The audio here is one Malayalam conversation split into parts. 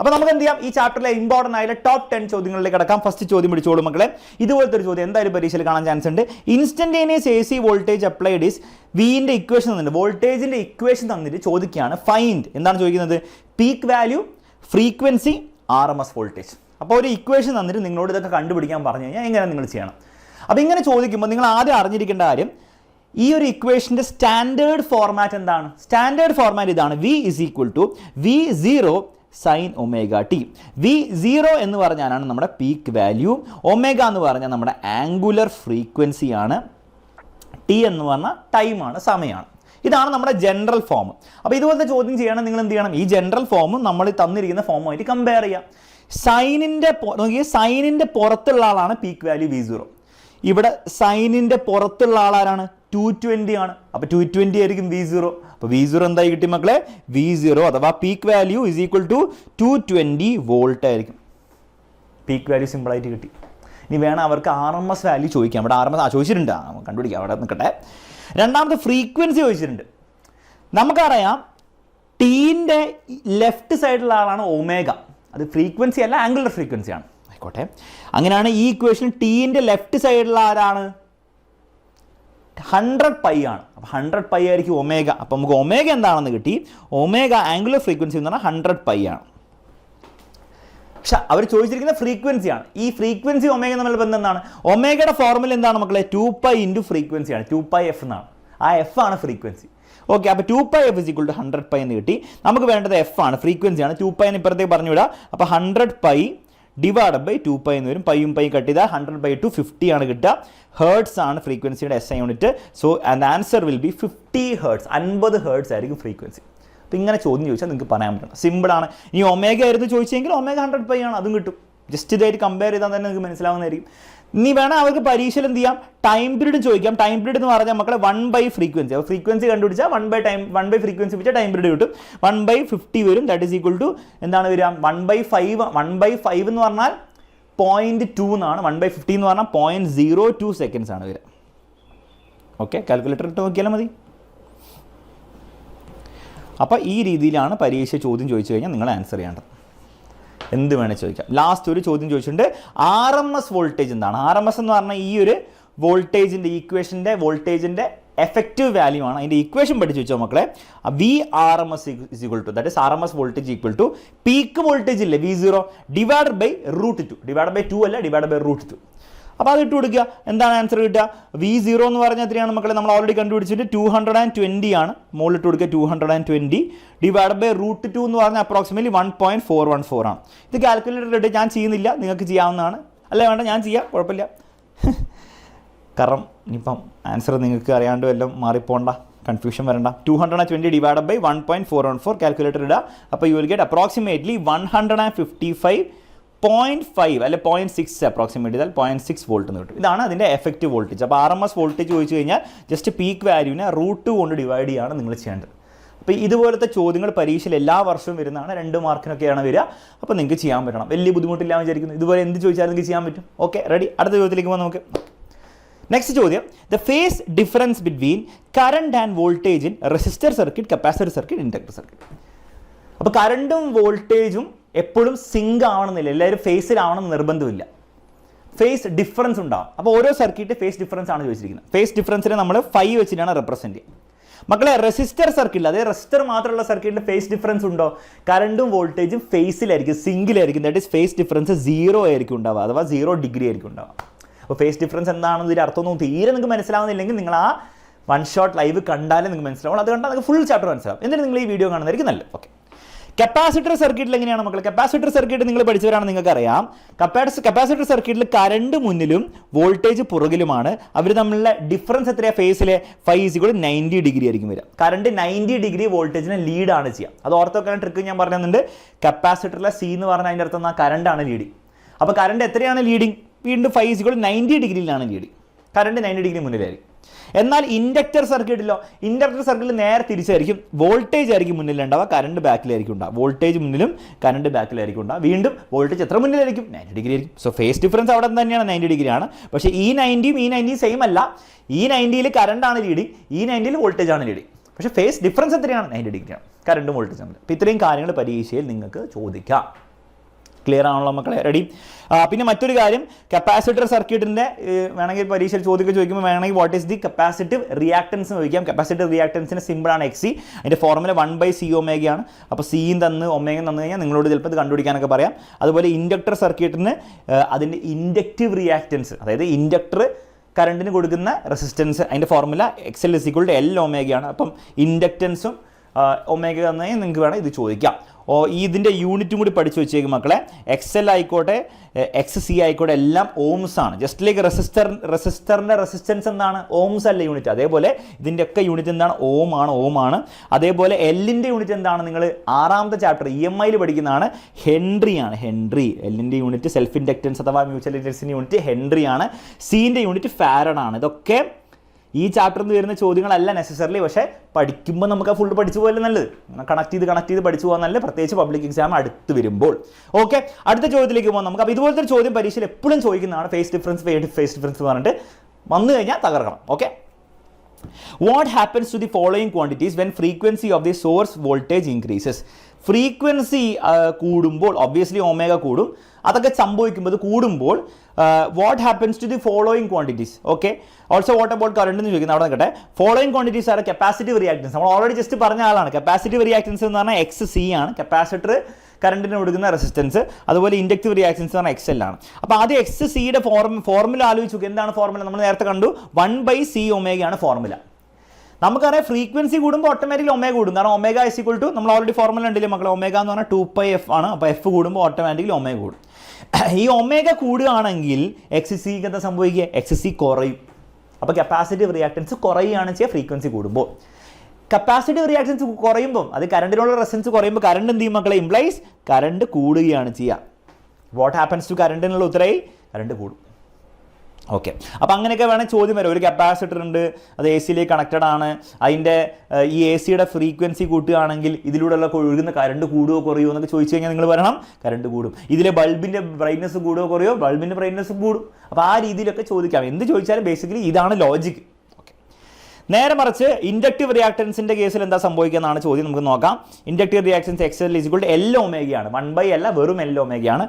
അപ്പോൾ നമുക്ക് എന്ത് ചെയ്യാം, ഈ ചാപ്റ്ററിലെ ഇമ്പോർട്ടൻ്റ് ആയ ടോപ്പ് 10 ചോദ്യങ്ങളിലേക്ക് കിടക്കാം. ഫസ്റ്റ് ചോദ്യം പിടിച്ചോളൂ മക്കളെ. ഇതുപോലത്തെ ഒരു ചോദ്യം എന്തായാലും പരീക്ഷയിൽ കാണാൻ ചാൻസ് ഉണ്ട്. Instantaneous A C voltage applied is വിന്റെ ഇക്വേഷൻ തന്നിട്ടുണ്ട്, വോൾട്ടേജിന്റെ ഇക്വേഷൻ തന്നിട്ട് ചോദിക്കുകയാണ് ഫൈൻഡ്. എന്താണ് ചോദിക്കുന്നത്? Peak value, frequency, RMS voltage. അപ്പോൾ ഒരു ഇക്വേഷൻ തന്നിട്ട് നിങ്ങളോട് ഇതൊക്കെ കണ്ടുപിടിക്കാൻ പറഞ്ഞു കഴിഞ്ഞാൽ എങ്ങനെ നിങ്ങൾ ചെയ്യണം. അപ്പോൾ ഇങ്ങനെ ചോദിക്കുമ്പോൾ നിങ്ങൾ ആദ്യം അറിഞ്ഞിരിക്കേണ്ട കാര്യം, ഈ ഒരു ഇക്വേഷൻ്റെ സ്റ്റാൻഡേർഡ് ഫോർമാറ്റ് എന്താണ്? സ്റ്റാൻഡേർഡ് ഫോർമാറ്റ് ഇതാണ്, V = V0 sin omega T. V0 എന്ന് പറഞ്ഞാലാണ് നമ്മുടെ പീക്ക് വാല്യൂ, ഒമേഗ എന്ന് പറഞ്ഞാൽ നമ്മുടെ ആംഗുലർ ഫ്രീക്വൻസിയാണ്, ടി എന്ന് പറഞ്ഞാൽ ടൈമാണ്, സമയമാണ്. ഇതാണ് നമ്മുടെ ജനറൽ ഫോം. അപ്പോൾ ഇതുപോലത്തെ ചോദ്യം ചെയ്യണം നിങ്ങൾ എന്ത് ചെയ്യണം, ഈ ജനറൽ ഫോമും നമ്മൾ തന്നിരിക്കുന്ന ഫോമുമായിട്ട് കമ്പയർ ചെയ്യാം. സൈനിൻ്റെ പുറത്തുള്ള ആളാണ് പീക്ക് വാല്യൂ V0. ഇവിടെ സൈനിൻ്റെ പുറത്തുള്ള ആളാരാണ്? 220 ആണ്. അപ്പോൾ 220 ആയിരിക്കും V0. അപ്പോൾ V0 എന്തായി കിട്ടി മക്കളെ? V0 അഥവാ പീക്ക് വാല്യൂ = 220 വോൾട്ട് ആയിരിക്കും. പീക്ക് വാല്യൂ സിമ്പിളായിട്ട് കിട്ടി. ഇനി വേണം അവർക്ക് RMS വാല്യൂ ചോദിക്കാം. ഇവിടെ RMS ചോദിച്ചിട്ടുണ്ട്, കണ്ടുപിടിക്കാം, അവിടെ നിൽക്കട്ടെ. രണ്ടാമത്തെ ഫ്രീക്വൻസി ചോദിച്ചിട്ടുണ്ട്. നമുക്കറിയാം ടീൻ്റെ ലെഫ്റ്റ് സൈഡിലുള്ള ആളാണ് ഒമേഗ. അത് ഫ്രീക്വൻസി അല്ല, ആംഗുലർ ഫ്രീക്വൻസിയാണ്. ആയിക്കോട്ടെ, അങ്ങനെയാണ് ഈ ഇക്വേഷൻ ടീൻ്റെ ലെഫ്റ്റ് സൈഡിലുള്ള ആരാണ്? 100 പൈ ആണ്. അപ്പോൾ 100 പൈ ആയിരിക്കും ഒമേഗ. അപ്പോൾ നമുക്ക് ഒമേഗ എന്താണെന്ന് കിട്ടി. ഒമേഗ ആംഗുലർ ഫ്രീക്വൻസി എന്ന് പറഞ്ഞാൽ 100 പൈ ആണ്. പക്ഷെ അവർ ചോദിച്ചിരിക്കുന്ന ഫ്രീക്വൻസിയാണ്. ഈ ഫ്രീക്വൻസി ഒമേഗ തമ്മിലുള്ള ബന്ധം എന്താണ്? ഒമേഗയുടെ ഫോർമുല എന്താണ് മക്കളെ? 2π × ഫ്രീക്വൻസിയാണ്. 2πf എന്നാണ്. ആ എഫ് ആണ് ഫ്രീക്വൻസി. ഓക്കെ, അപ്പോൾ 2πf = 100 പൈ എന്ന് കിട്ടി. നമുക്ക് വേണ്ടത് എഫ് ആണ്, ഫ്രീക്വൻസിയാണ്. 2π എന്ന് ഇപ്പുറത്തേക്ക് പറഞ്ഞു വിടാം. അപ്പോൾ 100 പൈ / 2π എന്ന് വരും. പൈയും പൈയും കട്ട് ചെയ്താൽ 100/2 50 ആണ് കിട്ടുക. ഹേർട്സ് ആണ് ഫ്രീക്വൻസിയുടെ SI unit. So and answer will be 50 hertz. 50 hertz ആയിരിക്കും ഫ്രീക്വൻസി. അപ്പോൾ ഇങ്ങനെ ചോദ്യം ചോദിച്ചാൽ നിങ്ങൾക്ക് പറയാൻ പറ്റണം. സിമ്പിളാണ്. ഇനി ഒമേഗ ആയിരുന്നു ചോദിച്ചെങ്കിൽ ഒമേഗ 100 പൈ ആണ്, അതും കിട്ടും. ജസ്റ്റ് ഇതായിട്ട് കമ്പയർ ചെയ്താൽ തന്നെ നിങ്ങൾക്ക് മനസ്സിലാവുന്നതായിരിക്കും. ഇനി വേണം അവർക്ക് പരീക്ഷയിൽ എന്ത് ചെയ്യാം, ടൈം പീരീഡ് ചോദിക്കാം. ടൈം പീരീഡ് എന്ന് പറഞ്ഞാൽ മക്കളെ 1/ഫ്രീക്വൻസി. അപ്പോൾ ഫ്രീക്വൻസി കണ്ടുപിടിച്ചാൽ 1/ഫ്രീക്വൻസി വെച്ചാൽ ടൈം പീരീഡ് കിട്ടും. 1/50 വരും. ദാറ്റ് ഈസ് ഈക്വൽ ടു എന്താണ് വരിക? 1/5. 1/5 എന്ന് പറഞ്ഞാൽ 0.2 എന്നാണ്. 1/50 എന്ന് പറഞ്ഞാൽ 0.02 സെക്കൻഡ്സ് ആണ് വരിക. ഓക്കെ, കാൽക്കുലേറ്റർ ഇട്ട് നോക്കിയാലും മതി. അപ്പോൾ ഈ രീതിയിലാണ് പരീക്ഷ ചോദ്യം ചോദിച്ചു കഴിഞ്ഞാൽ നിങ്ങൾ ആൻസർ ചെയ്യേണ്ടത്. എന്ത് വേണേൽ ചോദിക്കാം. ലാസ്റ്റ് ഒരു ചോദ്യം ചോദിച്ചിട്ടുണ്ട്, RMS വോൾട്ടേജ് എന്താണ്? RMS എന്ന് പറഞ്ഞാൽ ഈ ഒരു വോൾട്ടേജിൻ്റെ ഇക്വേഷൻ്റെ വോൾട്ടേജിൻ്റെ എഫക്റ്റീവ് വാല്യൂ ആണ്. അതിൻ്റെ ഇക്വേഷൻ പഠിച്ചു വെച്ചോ മക്കളെ. VRMS = that is RMS voltage = peak voltage ഇല്ലേ V0 /√2. /2 അല്ല, /√2. അപ്പോൾ അത് ഇട്ട് കൊടുക്കുക. എന്താണ് ആൻസർ കിട്ടുക? V0 എന്ന് പറഞ്ഞാൽ എത്രയാണ് മക്കളെ? നമ്മൾ ഓൾറെഡി കണ്ടുപിടിച്ചിട്ട് 220 ആണ്. മുകളിൽ ഇട്ട് കൊടുക്കുക 220 /√2 എന്ന് പറഞ്ഞാൽ അപ്രോക്സിമേറ്റ്ലി 1.414 ആണ്. ഇത് കാൽക്കുലേറ്റർ ഇട്ട് ഞാൻ ചെയ്യുന്നില്ല, നിങ്ങൾക്ക് ചെയ്യാവുന്നതാണ്. അല്ലേ വേണ്ട, ഞാൻ ചെയ്യാം, കുഴപ്പമില്ല. കാരണം ഇനിയിപ്പം ആൻസർ നിങ്ങൾക്ക് അറിയാണ്ട് വല്ലതും മാറിപ്പോണ്ട, കൺഫ്യൂഷൻ വരണ്ട. 220 / 1.414 കാൽക്കുലേറ്റർ ഇടുക. അപ്പോൾ യു വിൽ ഗെറ്റ് അപ്രോക്സിമേറ്റ്ലി 155.5 അല്ലെ 0.6 അപ്രോക്സിമേറ്റ് ചെയ്താൽ 0.6 വോൾട്ട് എന്ന് കിട്ടും. ഇതാണ് അതിൻ്റെ എഫക്റ്റീവ് വോൾട്ടേജ്. അപ്പോൾ RMS വോൾട്ടേജ് ചോദിച്ചു കഴിഞ്ഞാൽ ജസ്റ്റ് പീക്ക് വാല്യൂവിനെ √2 കൊണ്ട് ഡിവൈഡ് ചെയ്യുകയാണ് നിങ്ങൾ ചെയ്യേണ്ടത്. അപ്പോൾ ഇതുപോലത്തെ ചോദ്യങ്ങൾ പരീക്ഷയിൽ എല്ലാ വർഷവും വരുന്നതാണ്. 2 മാർക്കിനൊക്കെയാണ് വരിക. അപ്പോൾ നിങ്ങൾക്ക് ചെയ്യാൻ പറ്റണം. വലിയ ബുദ്ധിമുട്ടില്ലാന്ന് വിചാരിക്കുന്നു. ഇതുപോലെ എന്ത് ചോദിച്ചാലും നിങ്ങൾക്ക് ചെയ്യാൻ പറ്റും. Okay, ready. അടുത്ത ചോദ്യത്തിലേക്ക് പോകാം നമുക്ക്. നെക്സ്റ്റ് ചോദ്യം, the phase difference between current and voltage in resistor circuit, capacitor circuit, inductor circuit. അപ്പോൾ കറണ്ടും വോൾട്ടേജും എപ്പോഴും സിങ്ക് ആവണമെന്നില്ല, എല്ലാവരും ഫേസിലാവണമെന്ന് നിർബന്ധമില്ല. ഫേസ് ഡിഫറൻസ് ഉണ്ടാവും. അപ്പോൾ ഓരോ സർക്യൂട്ട് ഫേസ് ഡിഫറൻസ് ആണ് ചോദിച്ചിരിക്കുന്നത്. ഫേസ് ഡിഫറൻസിനെ നമ്മൾ 5 വെച്ചിട്ടാണ് റെപ്രസെൻറ്റ് ചെയ്യുക. മക്കളെ റെസിസ്റ്റർ സർക്യൂട്ടിൽ, അതായത് റെസിസ്റ്റർ മാത്രമുള്ള സർക്യൂട്ടിൽ ഫേസ് ഡിഫറൻസ് ഉണ്ടോ? കറണ്ടും വോൾട്ടേജും ഫേസിലായിരിക്കും, സിംഗിലായിരിക്കും. ദാറ്റ് ഈസ് ഫേസ് ഡിഫറൻസ് 0 ആയിരിക്കും ഉണ്ടാവുക, അഥവാ 0 ഡിഗ്രി ആയിരിക്കും ഉണ്ടാവുക. അപ്പോൾ ഫേസ് ഡിഫറൻസ് എന്താണെന്ന് ഇതിൻ്റെ അർത്ഥമൊന്നും തീരെ നിങ്ങൾക്ക് മനസ്സിലാവുന്നില്ലെങ്കിൽ നിങ്ങൾ ആ 1 ഷോട്ട് ലൈവ് കണ്ടാലേ നിങ്ങൾക്ക് മനസ്സിലാവും. അത് കണ്ടാൽ നിങ്ങൾക്ക് ഫുൾ ചാപ്റ്റർ മനസ്സിലാവും. എന്നിട്ട് നിങ്ങൾ ഈ വീഡിയോ കാണുന്നതായിരിക്കും നല്ലത്. ഓക്കെ, കപ്പാസിറ്റർ സർക്യൂട്ടിൽ എങ്ങനെയാണ് മക്കൾ? കപ്പാസിറ്റർ സർക്യൂട്ട് നിങ്ങൾ പഠിച്ചവരാണ്, നിങ്ങൾക്ക് അറിയാം. കപ്പാസിറ്റർ സർക്യൂട്ടിൽ കറണ്ട് മുന്നിലും വോൾട്ടേജ് പുറകിലുമാണ്. അവർ തമ്മിലുള്ള ഡിഫറൻസ് എത്രയാണ്? ഫേസിലെ 5 = 90 ഡിഗ്രി ആയിരിക്കും വരിക. കറണ്ട് 90 ഡിഗ്രി വോൾട്ടേജിനെ ലീഡാണ് ചെയ്യുക. അത് ഓർത്തോക്കാൻ ട്രിക്ക് ഞാൻ പറഞ്ഞിട്ടുണ്ട്. കപ്പാസിറ്ററിലെ C എന്ന് പറഞ്ഞാൽ അതിൻ്റെ അർത്ഥം കറണ്ടാണ് ലീഡിങ്. അപ്പോൾ കറണ്ട് എത്രയാണ് ലീഡിങ്? വീണ്ടും 5 = 90 ഡിഗ്രിയിലാണ് ലീഡിങ്. കറണ്ട് 90 ഡിഗ്രി മുന്നിലായിരിക്കും. എന്നാൽ ഇൻഡക്ടർ സർക്യൂട്ടിലോ? ഇൻഡക്ടർ സർക്യൂട്ടിൽ നേരെ തിരിച്ചായിരിക്കും. വോൾട്ടേജ് ആയിരിക്കും മുന്നിലുണ്ടാവുക, കറണ്ട് ബാക്കിലായിരിക്കും ഉണ്ടാവുക. വോൾട്ടേജ് മുന്നിലും കറണ്ട് ബാക്കിലായിരിക്കും ഉണ്ടാവുക. വീണ്ടും വോൾട്ടേജ് എത്ര മുന്നിലായിരിക്കും? 90 ഡിഗ്രി ആയിരിക്കും. സോ ഫേസ് ഡിഫറൻസ് അവിടെ തന്നെയാണ്, 90 ഡിഗ്രിയാണ്. പക്ഷേ ഈ 90യും ഈ 90യും സെയിം അല്ല. ഈ 90യിൽ കറണ്ടാണ് ലീഡിങ്, ഈ 90യിൽ വോൾട്ടേജ് ആണ് ലീഡിങ്. പക്ഷേ ഫേസ് ഡിഫറൻസ് എത്രയാണ്? 90 ഡിഗ്രിയാണ്, കറണ്ടും വോൾട്ടേജ് ആണ്. അപ്പോൾ ഇത്രയും കാര്യങ്ങൾ പരീക്ഷയിൽ നിങ്ങൾക്ക് ചോദിക്കാം. ക്ലിയർ ആണല്ലോ മക്കളെ? റെഡി? പിന്നെ മറ്റൊരു കാര്യം, കപ്പാസിറ്റർ സർക്യൂട്ടിൻ്റെ വേണമെങ്കിൽ പരീക്ഷയിൽ ചോദിക്കുമ്പോൾ വേണമെങ്കിൽ what is the capacitive reactance ചോദിക്കാം. കപ്പാസിറ്റീവ് റിയാക്ടൻസിന് സിമ്പിളാണ് XC. അതിൻ്റെ ഫോർമുല 1/C ഒമേഗയാണ്. അപ്പോൾ സിയും തന്ന് ഒമേഗയും തന്നു കഴിഞ്ഞാൽ നിങ്ങളോട് ചിലപ്പോൾ ഇത് കണ്ടുപിടിക്കാനൊക്കെ പറയാം. അതുപോലെ ഇൻഡക്ടർ സർക്യൂട്ടിന് അതിൻ്റെ ഇൻഡക്റ്റീവ് റിയാക്ടൻസ്, അതായത് ഇൻഡക്ടർ കറണ്ടിന് കൊടുക്കുന്ന റെസിസ്റ്റൻസ്, അതിൻ്റെ ഫോർമുല XL = L ഒമേഗയാണ്. അപ്പം ഇൻഡക്റ്റൻസും ഒമേഗ തന്നു കഴിഞ്ഞാൽ നിങ്ങൾക്ക് വേണം ഇത് ചോദിക്കാം. ഇതിൻ്റെ യൂണിറ്റും കൂടി പഠിച്ചു വെച്ചേക്കും മക്കളെ. XL ആയിക്കോട്ടെ XC ആയിക്കോട്ടെ എല്ലാം ഓംസ് ആണ്. ജസ്റ്റ് ലൈക്ക് റെസിസ്റ്ററിൻ്റെ റെസിസ്റ്റൻസ് എന്താണ്? ഓംസ് അല്ല യൂണിറ്റ്. അതേപോലെ ഇതിൻ്റെ ഒക്കെ യൂണിറ്റ് എന്താണ്? ഓം ആണ്. അതേപോലെ എല്ലിൻ്റെ യൂണിറ്റ് എന്താണ്? നിങ്ങൾ 6ാമത്തെ ചാപ്റ്റർ EMIയിൽ പഠിക്കുന്നതാണ്, ഹെൻറിയാണ്. ഹെൻറി എല്ലിൻ്റെ യൂണിറ്റ് സെൽഫ് ഇൻഡക്റ്റൻസ് അഥവാ മ്യൂച്വൽ ഇൻഡക്റ്റൻസിൻ്റെ യൂണിറ്റ് ഹെൻറിയാണ്. സിൻ്റെ യൂണിറ്റ് ഫാരഡാണ്. ഇതൊക്കെ ഈ ചാപ്റ്ററിൽ നിന്ന് വരുന്ന ചോദ്യങ്ങളല്ല നെസസറിലി, പക്ഷേ പഠിക്കുമ്പോൾ നമുക്ക് ആ ഫുൾ പഠിച്ചു പോകല്ലേ നല്ലത്. കണക്ട് ചെയ്ത് പഠിച്ചു പോകാൻ നല്ലത്, പ്രത്യേകിച്ച് പബ്ലിക് എക്സാം അടുത്ത് വരുമ്പോൾ. ഓക്കെ, അടുത്ത ചോദ്യത്തിലേക്ക് പോകാം നമുക്ക്. അപ്പോൾ ഇതുപോലത്തെ ഒരു ചോദ്യം പരീക്ഷയിൽ എപ്പോഴും ചോദിക്കുന്നതാണ്, ഫേസ് ഡിഫറൻസ് എന്ന് പറഞ്ഞിട്ട് വന്നു കഴിഞ്ഞാൽ തകർക്കണം. Okay, what happens to the following quantities when frequency of the source voltage increases? Frequency കൂടുമ്പോൾ ഒബ്വിയസ്ലി ഒമേഗ കൂടും. അതൊക്കെ സംഭവിക്കുമ്പോൾ കൂടുമ്പോൾ what happens to the following quantities? Okay, also what about current എന്ന് ചോദിക്കുന്നത് അവിടെ നിൽക്കട്ടെ. ഫോളോയിങ് ക്വാണ്ടിറ്റീസ് ആണ് കപ്പാസിറ്റീവ് റിയാക്ടൻസ്. നമ്മൾ ഓൾറെഡി ജസ്റ്റ് പറഞ്ഞ ആളാണ്. കപ്പാസിറ്റീവ് റിയാക്ടൻസ് എന്ന് പറഞ്ഞാൽ XC ആണ്, കപ്പാസിറ്റർ കറണ്ടിന് കൊടുക്കുന്ന റെസിസ്റ്റൻസ്. അതുപോലെ ഇൻഡക്റ്റീവ് റിയാക്ടൻസ് എന്ന് പറഞ്ഞാൽ XL ആണ്. അപ്പോൾ ആദ്യം XCയുടെ ഫോർമുല ആലോചിച്ച് നോക്കുക. എന്താണ് ഫോർമുല? നമ്മൾ നേരത്തെ കണ്ടു, 1/C ഒമേഗയാണ് ഫോർമുല. നമുക്കറിയാം ഫ്രീക്വൻസി കൂടുമ്പോൾ ഓട്ടോമാറ്റിക്കലി ഒമേഗ കൂടും. കാരണം ഒമേഗ = നമ്മൾ ഓൾറെഡി ഫോർമുല ഉണ്ടല്ലേ മക്കളെ, ഒമേഗ എന്ന് പറഞ്ഞാൽ 2πf ആണ്. അപ്പോൾ F കൂടുമ്പോൾ ഓട്ടോമാറ്റിക്കലി ഒമേഗ കൂടും. ഈ ഒമേഗ കൂടുകയാണെങ്കിൽ XC എന്താ സംഭവിക്കുക? XC കുറയും. അപ്പോൾ കപ്പാസിറ്റീവ് റിയാക്ടൻസ് കുറയുകയാണ് ചെയ്യുക ഫ്രീക്വൻസി കൂടുമ്പോൾ. കപ്പാസിറ്റീവ് റിയാക്ടൻസ് കുറയുമ്പോൾ, അത് കറണ്ടിനുള്ള റെസിസ്റ്റൻസ് കുറയുമ്പോൾ കറണ്ട് എന്ത് ചെയ്യും മക്കളെ? ഇംപ്ലൈസ് കറണ്ട് കൂടുകയാണ് ചെയ്യുക. വാട്ട് ഹാപ്പൻസ് ടു കറണ്ടിനുള്ള ഉത്തരമായി കറണ്ട് കൂടും. ഓക്കെ, അപ്പോൾ അങ്ങനെയൊക്കെ വേണേൽ ചോദ്യം വരും. ഒരു കപ്പാസിറ്റർ ഉണ്ട്, അത് AC-യിലേക്ക് കണക്റ്റഡ് ആണ്. അതിൻ്റെ ഈ AC-യുടെ ഫ്രീക്വൻസി കൂട്ടുകയാണെങ്കിൽ ഇതിലൂടെയുള്ള ഒഴുകുന്ന കറണ്ട് കൂടുകയോ കുറയുമോ എന്നൊക്കെ ചോദിച്ചു കഴിഞ്ഞാൽ നിങ്ങൾ പറയണം കറണ്ട് കൂടും. ഇതിലെ ബൾബിൻ്റെ ബ്രൈറ്റ്നസ് കൂടുകയോ കുറയോ? ബൾബിൻ്റെ ബ്രൈറ്റ്നസ് കൂടും. അപ്പോൾ ആ രീതിയിലൊക്കെ ചോദിക്കാം. എന്ത് ചോദിച്ചാലും ബേസിക്കലി ഇതാണ് ലോജിക്. നേരെ മറിച്ച് ഇൻഡക്റ്റീവ് റിയാക്ടൻസിൻ്റെ കേസിൽ എന്താ സംഭവിക്കുക എന്നാണ് ചോദ്യം. നമുക്ക് നോക്കാം. Inductive reactance XL = L ഒമേഗയാണ്. 1/L അല്ല, വെറും L ഒമേഗയാണ്.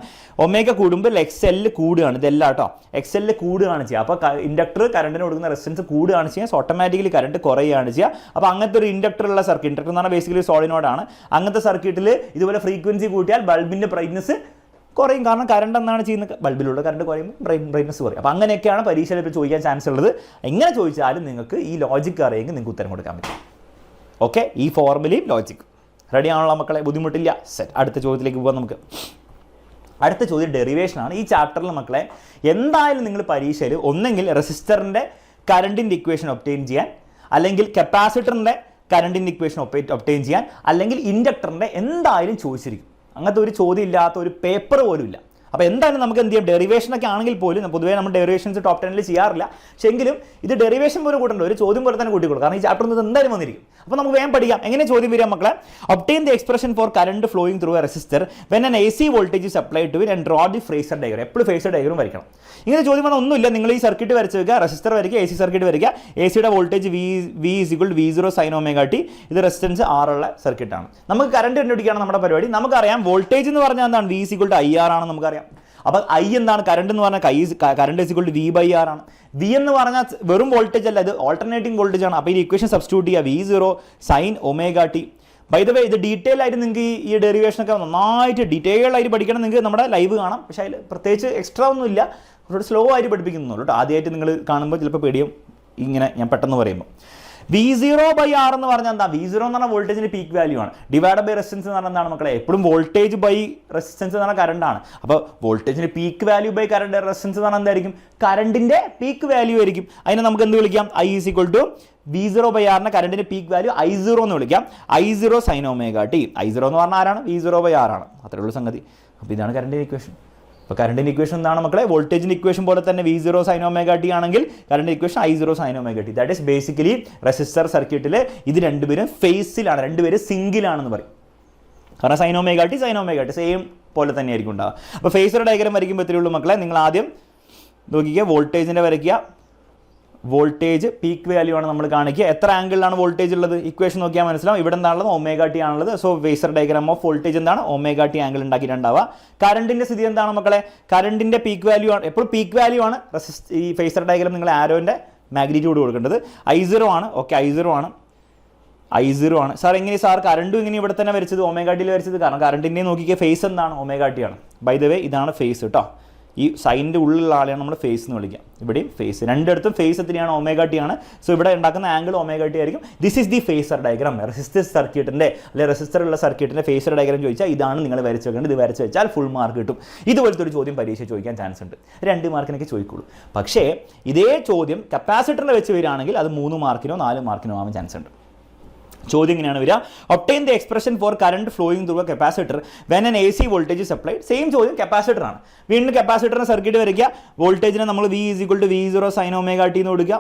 ഒമേഗ കൂടുമ്പോൾ XL കൂടുകയാണ്. ഇതല്ല കേട്ടോ, XL കൂടുകയാണ് ചെയ്യുക. അപ്പോൾ ഇൻഡക്ടർ കറണ്ടിന് കൊടുക്കുന്ന റെസിസ്റ്റൻസ് കൂടുകയാണ് ചെയ്യുക. ഓട്ടോമാറ്റിക്കലി കറണ്ട് കുറയുകയാണ് ചെയ്യുക. അപ്പോൾ അങ്ങനത്തെ ഒരു ഇൻഡക്ടറുള്ള സർക്യൂട്ട്, ഇൻഡക്ടർ എന്ന് പറഞ്ഞാൽ ബേസിക്കലി സോളിനോഡാണ്. അങ്ങനത്തെ സർക്യൂട്ടിൽ ഇതുപോലെ ഫ്രീക്വൻസി കൂട്ടിയാൽ ബൾബിൻ്റെ ബ്രൈറ്റ്നസ് കുറയും. കാരണം കറണ്ട് എന്താണ് ചെയ്യുന്നത്? ബൾബിലുള്ള കറണ്ട് കുറയുമ്പോൾ ബ്രൈറ്റ്നസ് കുറയും. അപ്പോൾ അങ്ങനെയൊക്കെയാണ് പരീക്ഷയിൽ ഇപ്പോൾ ചോദിക്കാൻ ചാൻസ് ഉള്ളത്. എങ്ങനെ ചോദിച്ചാലും നിങ്ങൾക്ക് ഈ ലോജിക്ക് അറിയെങ്കിൽ നിങ്ങൾക്ക് ഉത്തരം കൊടുക്കാൻ പറ്റും. ഓക്കെ, ഈ ഫോർമുലയും ലോജിക്കും റെഡി ആണല്ലോ മക്കളെ? ബുദ്ധിമുട്ടില്ല. സെറ്റ്. അടുത്ത ചോദ്യത്തിലേക്ക് പോകാം നമുക്ക്. അടുത്ത ചോദ്യം ഡെറിവേഷനാണ്. ഈ ചാപ്റ്ററിൽ മക്കളെ എന്തായാലും നിങ്ങൾ പരീക്ഷയിൽ ഒന്നെങ്കിൽ റെസിസ്റ്ററിൻ്റെ കറണ്ടിൻ്റെ ഇക്വേഷൻ ഒബ്റ്റെയിൻ ചെയ്യാൻ, അല്ലെങ്കിൽ കപ്പാസിറ്ററിൻ്റെ കറണ്ടിൻ്റെ ഇക്വേഷൻ ഒബ്റ്റെയിൻ ചെയ്യാൻ, അല്ലെങ്കിൽ ഇൻഡക്ടറിൻ്റെ എന്തായാലും ചോദിച്ചിരിക്കും. അങ്ങനത്തെ ഒരു ചോദ്യം ഇല്ലാത്ത ഒരു പേപ്പർ പോലും ഇല്ല. അപ്പോൾ എന്തായാലും നമുക്ക് എന്ത് ചെയ്യാം? ഡെറിവേഷനൊക്കെ ആണെങ്കിൽ പോലും പൊതുവേ നമ്മൾ ഡെറിവേഷൻസ് ടോപ്പ് 10 ചെയ്യാറില്ല. പക്ഷേ എങ്കിലും ഇത് ഡെറിവേഷൻ പോലും കൂട്ടണ്ട, ഒരു ചോദ്യം പോലെ തന്നെ കൂട്ടിക്കൊള്ളു. കാരണം ഈ ചാപ്റ്റർ നിന്ന് എന്തായാലും വന്നിരിക്കും. അപ്പോൾ നമുക്ക് വേഗം പഠിക്കാം. എങ്ങനെ ചോദ്യം വരിക മക്കളെ? Obtain the expression for current flowing through a resistor when an AC voltage is applied to it and draw the phasor diagram. എപ്പോഴും ഫേസർ ഡയഗ്രം വരയ്ക്കണം. ഇങ്ങനെ ചോദ്യം വന്നാൽ ഒന്നുമില്ല, നിങ്ങൾ ഈ സർക്യൂട്ട് വരച്ച് വെക്കുക, റെസിസ്റ്റർ വരയ്ക്കുക, AC സർക്യൂട്ട് വരയ്ക്കുക. AC-യുടെ voltage V = V0 sin ωt. ഇത് റെസിസ്റ്റൻസ് R ഉള്ള സർക്യൂട്ടാണ്. നമുക്ക് കറണ്ട് കണ്ടുപിടിക്കുകയാണ് നമ്മുടെ പരിപാടി. നമുക്കറിയാം വോൾട്ടേജ് എന്ന് പറഞ്ഞാൽ എന്താണ്? V = IR ആണ് നമുക്കറിയാം. അപ്പോൾ I എന്താണ്? കറണ്ട് എന്ന് പറഞ്ഞാൽ കറണ്ട് = V/R ആണ്. V എന്ന് പറഞ്ഞാൽ വെറും വോൾട്ടേജ് അല്ല, ഇത് ഓൾട്ടർനേറ്റിംഗ് വോൾട്ടേജ് ആണ്. അപ്പോൾ ഈ ഇക്വേഷൻ സബ്സ്റ്റിറ്റ്യൂട്ട് ചെയ്യുക, V0 sin ωt. By the way ഇത് ഡീറ്റെയിൽ ആയിട്ട് നിങ്ങൾക്ക് ഈ ഡെറിവേഷനൊക്കെ നന്നായിട്ട് ഡീറ്റെയിൽ ആയിട്ട് പഠിക്കണം. നിങ്ങൾക്ക് നമ്മുടെ ലൈവ് കാണാം. പക്ഷേ അതിൽ പ്രത്യേകിച്ച് എക്സ്ട്രാ ഒന്നും ഇല്ല, കുറച്ച് സ്ലോ ആയിട്ട് പഠിപ്പിക്കുന്നുള്ളൂ കേട്ടോ. ആദ്യമായിട്ട് നിങ്ങൾ കാണുമ്പോൾ ചിലപ്പോൾ പേടിയും ഇങ്ങനെ ഞാൻ പെട്ടെന്ന് പറയുമ്പോൾ. V0/R എന്ന് പറഞ്ഞാൽ എന്താ? V0 എന്ന് പറഞ്ഞാൽ വോൾട്ടേജിൻ്റെ പീക്ക് വാല്യൂ ആണ്. ഡിവൈഡ് ബൈ റെസിസ്റ്റൻസ് എന്ന് പറഞ്ഞാൽ എന്താണ് മക്കളെ? എപ്പോഴും വോൾട്ടേജ് ബൈ റെസിസ്റ്റൻസ് എന്ന് പറഞ്ഞാൽ കറണ്ടാണ്. അപ്പോൾ വോൾട്ടേജിൻ്റെ peak value by current resistance എന്ന് പറഞ്ഞാൽ എന്തായിരിക്കും? കറണ്ടിൻ്റെ പീക്ക് വാല്യൂ ആയിരിക്കും. അതിനെ നമുക്ക് എന്ത് വിളിക്കാം? I = V0/R കറണ്ടിൻ്റെ peak value I0 എന്ന് വിളിക്കാം. I0 sin ωt. I0 എന്ന് പറഞ്ഞാൽ ആരാണ്? V0/R ആണ്. അത്രേ ഉള്ളൂ സംഗതി. അപ്പോൾ ഇതാണ് കറണ്ടിൻ്റെ ഇക്വേഷൻ. അപ്പോൾ കറണ്ടിൻ്റെ ഇക്വേഷൻ എന്താണ് മക്കളെ? വോൾട്ടേജിൻ്റെ ഇക്വേഷൻ പോലെ തന്നെ V0 sin ωt ആണെങ്കിൽ current equation I0 sin ωt. That is basically resistor സർക്യൂട്ടിൽ ഇത് രണ്ടുപേരും ഫേസിലാണ്, രണ്ടുപേരും സിംഗിളാണെന്ന് പറയും. കാരണം sin ωt സെയിം പോലെ തന്നെ ആയിരിക്കും ഉണ്ടാവുക. അപ്പോൾ ഫേസർ ഡയഗ്രം വരയ്ക്കുമ്പോൾ ഇത്രയേ ഉള്ളൂ മക്കളെ. നിങ്ങൾ ആദ്യം നോക്കിക്കുക, വോൾട്ടേജിൻ്റെ വരയ്ക്കുക, വോൾട്ടേജ് പീക്ക് വാല്യൂ ആണ് നമ്മൾ കാണിക്കുക. എത്ര ആംഗിളിലാണ് വോൾട്ടേജ് ഉള്ളത്? ഇക്വേഷൻ നോക്കിയാൽ മനസ്സിലാവും. ഇവിടെ എന്താണുള്ളത്? ഒമേഗ ടി ആണുള്ളത്. So phasor diagram of voltage എന്താണ്? ഒമേഗ ടി ആംഗിൾ ഉണ്ടാക്കിയിട്ടുണ്ടാവുക. കറണ്ടിൻ്റെ സ്ഥിതി എന്താണ് മക്കളെ? കറണ്ടിൻ്റെ പീക്ക് വാല്യൂ ആണ്, എപ്പോഴും പീക്ക് വാല്യൂ ആണ് ഈ ഫേസർ ഡയഗ്രാം നിങ്ങൾ ആരോൻ്റെ മാഗ്നിറ്റ്യൂഡ് കൊടുക്കേണ്ടത്. I0 ആണ്. ഓക്കെ, I0 ആണ്. സാർ എങ്ങനെ സാർ കറണ്ടും ഇങ്ങനെ ഇവിടെ തന്നെ വരച്ചത് ഒമേഗ ടിയിൽ വരച്ചത്? കാരണം കറണ്ടിൻ്റെ നോക്കിക്കുക ഫേസ് എന്താണ്? ഒമേഗ ടി ആണ്. ബൈ ദ വേ ഇതാണ് ഫേസ് കേട്ടോ. ഈ സൈനിൻ്റെ ഉള്ളിലുള്ള ആളെയാണ് നമ്മൾ ഫേസ് എന്ന് വിളിക്കുക. ഇവിടെയും ഫേസ്, രണ്ടിടത്തും ഫേസ് എത്രയാണ്? ഒമേഗ ടി ആണ്. സോ ഇവിടെ ഉണ്ടാക്കുന്ന ആംഗിൾ ഒമേഗ ടി ആയിരിക്കും. This is the phasor diagram. Resistor സർക്യൂട്ടിൻ്റെ അല്ലെങ്കിൽ റെസിസ്റ്ററുള്ള സർക്യൂട്ടിൻ്റെ ഫേസർ ഡയഗ്രാം ചോദിച്ചാൽ ഇതാണ് നിങ്ങൾ വരച്ച് വെക്കേണ്ടത്. ഇത് വരച്ച് വെച്ചാൽ ഫുൾ മാർക്ക് കിട്ടും. ഇതുപോലത്തെ ഒരു ചോദ്യം പരീക്ഷ ചോദിക്കാൻ ചാൻസ് ഉണ്ട്. 2 മാർക്കിനൊക്കെ ചോദിക്കുള്ളൂ. പക്ഷേ ഇതേ ചോദ്യം കപ്പാസിറ്ററിൽ വെച്ച് വരികയാണെങ്കിൽ അത് 3 മാർക്കിനോ 4 മാർക്കിനോ ആവാൻ ചാൻസ് ഉണ്ട്. ചോദ്യം ഇങ്ങനെയാണ് വരിക. Obtain the expression for current flowing through A capacitor when N AC voltage is applied. Same ചോദ്യം കപ്പാസിറ്റർ ആണ്. വീണ്ടും കപ്പാസിറ്ററിന് സർക്യൂട്ട് വരയ്ക്കുക. വോൾട്ടേജിനെ നമ്മൾ V = V0 sin omega t എന്ന് കൊടുക്കുക.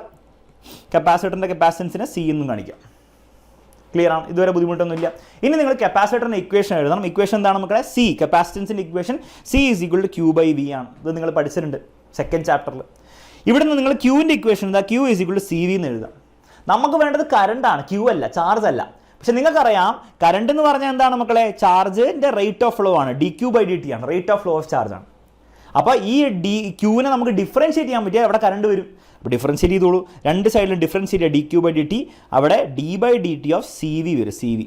കപ്പാസിറ്ററിൻ്റെ കപ്പാസിറ്റൻസിനെ C എന്നും കാണിക്കുക. ക്ലിയർ ആണ്? ഇതുവരെ ബുദ്ധിമുട്ടൊന്നുമില്ല. ഇനി നിങ്ങൾ കപ്പാസിറ്ററിൻ്റെ ഇക്വേഷൻ എഴുതണം. ഇക്വേഷൻ എന്താണ് മക്കളെ? C. കപ്പാസിറ്റൻസിൻ്റെ ഇക്വേഷൻ C = Q/V ആണ്. ഇത് നിങ്ങൾ പഠിച്ചിട്ടുണ്ട് സെക്കൻഡ് ചാപ്റ്ററിൽ. ഇവിടെ നിന്ന് നിങ്ങൾ Qൻ്റെ ഇക്വേഷൻ എന്താ? Q = CV എന്ന് എഴുതാം. നമുക്ക് വേണ്ടത് കറണ്ടാണ്, Q അല്ല, ചാർജ് അല്ല. പക്ഷെ നിങ്ങൾക്കറിയാം കറണ്ട് എന്ന് പറഞ്ഞാൽ എന്താണ് മക്കളെ? ചാർജിൻ്റെ റേറ്റ് ഓഫ് ഫ്ലോ ആണ്. dQ/dt ആണ്, rate of flow of charge ആണ്. അപ്പോൾ ഈ Qനെ നമുക്ക് ഡിഫറൻഷ്യേറ്റ് ചെയ്യാൻ പറ്റിയാൽ അവിടെ കറണ്ട് വരും. അപ്പോൾ ഡിഫറൻഷ്യേറ്റ് ചെയ്തോളൂ. രണ്ട് സൈഡിലും ഡിഫറൻഷ്യേറ്റ് ചെയ്യുക. dQ/dt അവിടെ d/dt ഓഫ് CV വരും. CV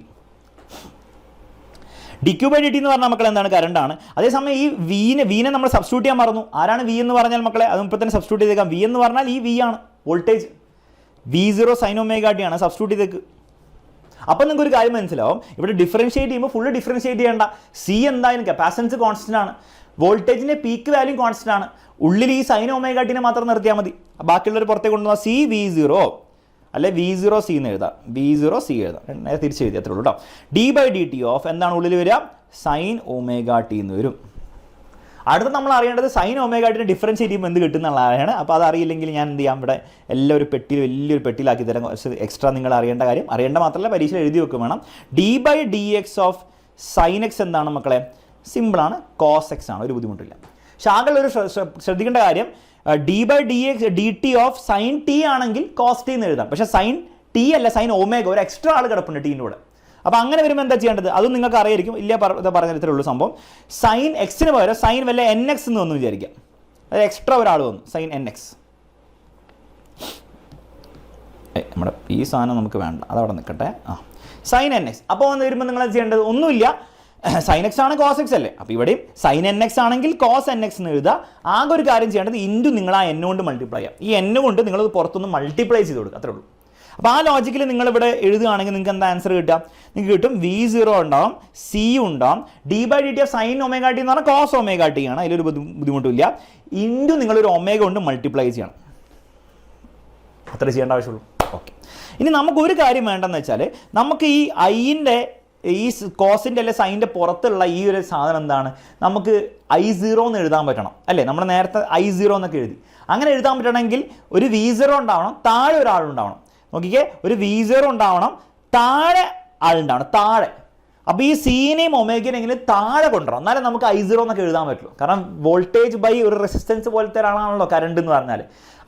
dQ/dt എന്ന് പറഞ്ഞാൽ മക്കളെ എന്താണ്? കറണ്ടാണ്. അതേസമയം ഈ വീനെ നമ്മൾ സബ്സ്റ്റിറ്റ്യൂട്ട് ചെയ്യാൻ മറന്നു. ആരാണ് V എന്ന് പറഞ്ഞാൽ മക്കളെ? അത് ഇപ്പോൾ തന്നെ സബ്സ്റ്റിറ്റ്യൂട്ട് ചെയ്തേക്കാം. V എന്ന് പറഞ്ഞാൽ ഈ V ആണ്, voltage. V0 sin omega T ആണ്. സബ്സ്റ്റിറ്റ്യൂട്ട് ചെയ്തേക്ക്. അപ്പം നിങ്ങൾക്ക് ഒരു കാര്യം മനസ്സിലാവും. ഇവിടെ ഡിഫറൻഷ്യേറ്റ് ചെയ്യുമ്പോൾ ഫുള്ള് ഡിഫറൻഷ്യേറ്റ് ചെയ്യേണ്ട. C എന്തായാലും കപ്പാസിറ്റൻസ് കോൺസ്റ്റന്റ് ആണ്, വോൾട്ടേജിൻ്റെ പീക്ക് വാല്യൂ കോൺസ്റ്റന്റ് ആണ്. ഉള്ളിൽ ഈ സൈൻ ഒമേഗ ടിനെ മാത്രം നിർത്തിയാൽ മതി. ബാക്കിയുള്ളവർ പുറത്തേക്ക് കൊണ്ടുവന്നാൽ C V0 അല്ലെ V0 C എന്ന് എഴുതാം. V0 C എഴുതാം. തിരിച്ച് എഴുതി അത്രേ ഉള്ളൂ കേട്ടോ. d/dt ഓഫ് എന്താണ് ഉള്ളിൽ വരിക? സൈൻ ഒമേഗ ടി എന്ന് വരും. അടുത്ത നമ്മൾ അറിയേണ്ടത് സൈൻ ഒമേഗ ടിനെ ഡിഫറൻഷ്യേറ്റ് ചെയ്യുമ്പോൾ എന്ത് കിട്ടുന്നുള്ളതാണ്. അപ്പോൾ അത് അറിയില്ലെങ്കിൽ ഞാൻ എന്ത് ചെയ്യാം? ഇവിടെ എല്ലാം ഒരു പെട്ടിയിൽ വലിയൊരു പെട്ടിയിലാക്കി തരാം. എക്സ്ട്രാ നിങ്ങൾ അറിയേണ്ട കാര്യം, അറിയേണ്ട മാത്രമല്ല പരീക്ഷയിൽ എഴുതി വെക്കും വേണം. d/dx ഓഫ് സൈൻ എക്സ് എന്താണ് മക്കളെ? സിമ്പിളാണ്, കോസ് എക്സ് ആണ്. ഒരു ബുദ്ധിമുട്ടില്ല. പക്ഷെ ആകെ ഒരു ശ്രദ്ധിക്കേണ്ട കാര്യം, d/dt ഓഫ് സൈൻ ടി ആണെങ്കിൽ കോസ് ടി എന്ന് എഴുതാം. പക്ഷേ സൈൻ ടി അല്ല, സൈൻ ഒമേഗ, ഒരു എക്സ്ട്രാ ആൾ കിടപ്പുണ്ട് ടീൻ്റെ കൂടെ. അപ്പോൾ അങ്ങനെ വരുമ്പോൾ എന്താ ചെയ്യേണ്ടത്? അതും നിങ്ങൾക്ക് അറിയായിരിക്കും. ഇല്ല പറഞ്ഞിടത്തേ ഉള്ളൂ സംഭവം. സൈൻ എക്സിന് പകരം സൈൻ വല്ല NX എന്ന് വന്നു വിചാരിക്കാം. അത് എക്സ്ട്രാ ഒരാൾ വന്നു, സൈൻ NX. നമ്മുടെ ഈ സാധനം നമുക്ക് വേണ്ട, അതവിടെ നിൽക്കട്ടെ. Sine NX. അപ്പോൾ വന്ന് വരുമ്പോൾ നിങ്ങൾ ചെയ്യേണ്ടത് ഒന്നുമില്ല. സൈൻ എക്സ് ആണ്, കോസ് എക്സ് അല്ലേ? അപ്പോൾ ഇവിടെയും സൈൻ NX ആണെങ്കിൽ കോസ് NX എന്ന് എഴുതുക. ആകെ ഒരു കാര്യം ചെയ്യേണ്ടത് ഇൻറ്റു നിങ്ങൾ ആ N കൊണ്ട് മൾട്ടിപ്ലൈ ചെയ്യാം. ഈ N കൊണ്ട് നിങ്ങളത് പുറത്തൊന്ന് മൾട്ടിപ്ലൈ ചെയ്ത് കൊടുക്കുക, അത്രേ ഉള്ളൂ. അപ്പോൾ ആ ലോജിക്കിൽ നിങ്ങളിവിടെ എഴുതുകയാണെങ്കിൽ നിങ്ങൾക്ക് എന്താ ആൻസർ കിട്ടുക? നിങ്ങൾക്ക് കിട്ടും V0 ഉണ്ടാവും, C ഉണ്ടാവും, d/dt of sine omega t എന്ന് പറഞ്ഞാൽ കോസ് ഒമേഗ ടി ആണ്. അതിലൊരു ബുദ്ധിമുട്ടില്ല. ഇൻറ്റു നിങ്ങളൊരു ഒമേഗ കൊണ്ട് മൾട്ടിപ്ലൈ ചെയ്യണം. അത്ര ചെയ്യേണ്ട ആവശ്യമുള്ളൂ. ഓക്കെ. ഇനി നമുക്കൊരു കാര്യം വേണ്ടെന്ന് വെച്ചാൽ, നമുക്ക് ഈ ഐൻ്റെ ഈ കോസിൻ്റെ അല്ലെ സൈൻ്റെ പുറത്തുള്ള ഈ ഒരു സാധനം എന്താണ്? നമുക്ക് I0 എന്ന് എഴുതാൻ പറ്റണം അല്ലേ? നമ്മൾ നേരത്തെ I0 എന്നൊക്കെ എഴുതി. അങ്ങനെ എഴുതാൻ പറ്റണമെങ്കിൽ ഒരു V0 ഉണ്ടാവണം, താഴെ ഒരാളുണ്ടാവണം. നോക്കിക്കേ, ഒരു V0 ഉണ്ടാവണം, താഴെ ആളുണ്ടാവണം, താഴെ. അപ്പോൾ ഈ സീനെയും ഒമേഗനെങ്കിലും താഴെ കൊണ്ടുവരണം, എന്നാലേ നമുക്ക് I0 എന്നൊക്കെ എഴുതാൻ പറ്റുള്ളൂ. കാരണം വോൾട്ടേജ് ബൈ ഒരു റെസിസ്റ്റൻസ് പോലത്തെ ഒരാളാണല്ലോ കറണ്ട് എന്ന് പറഞ്ഞാൽ.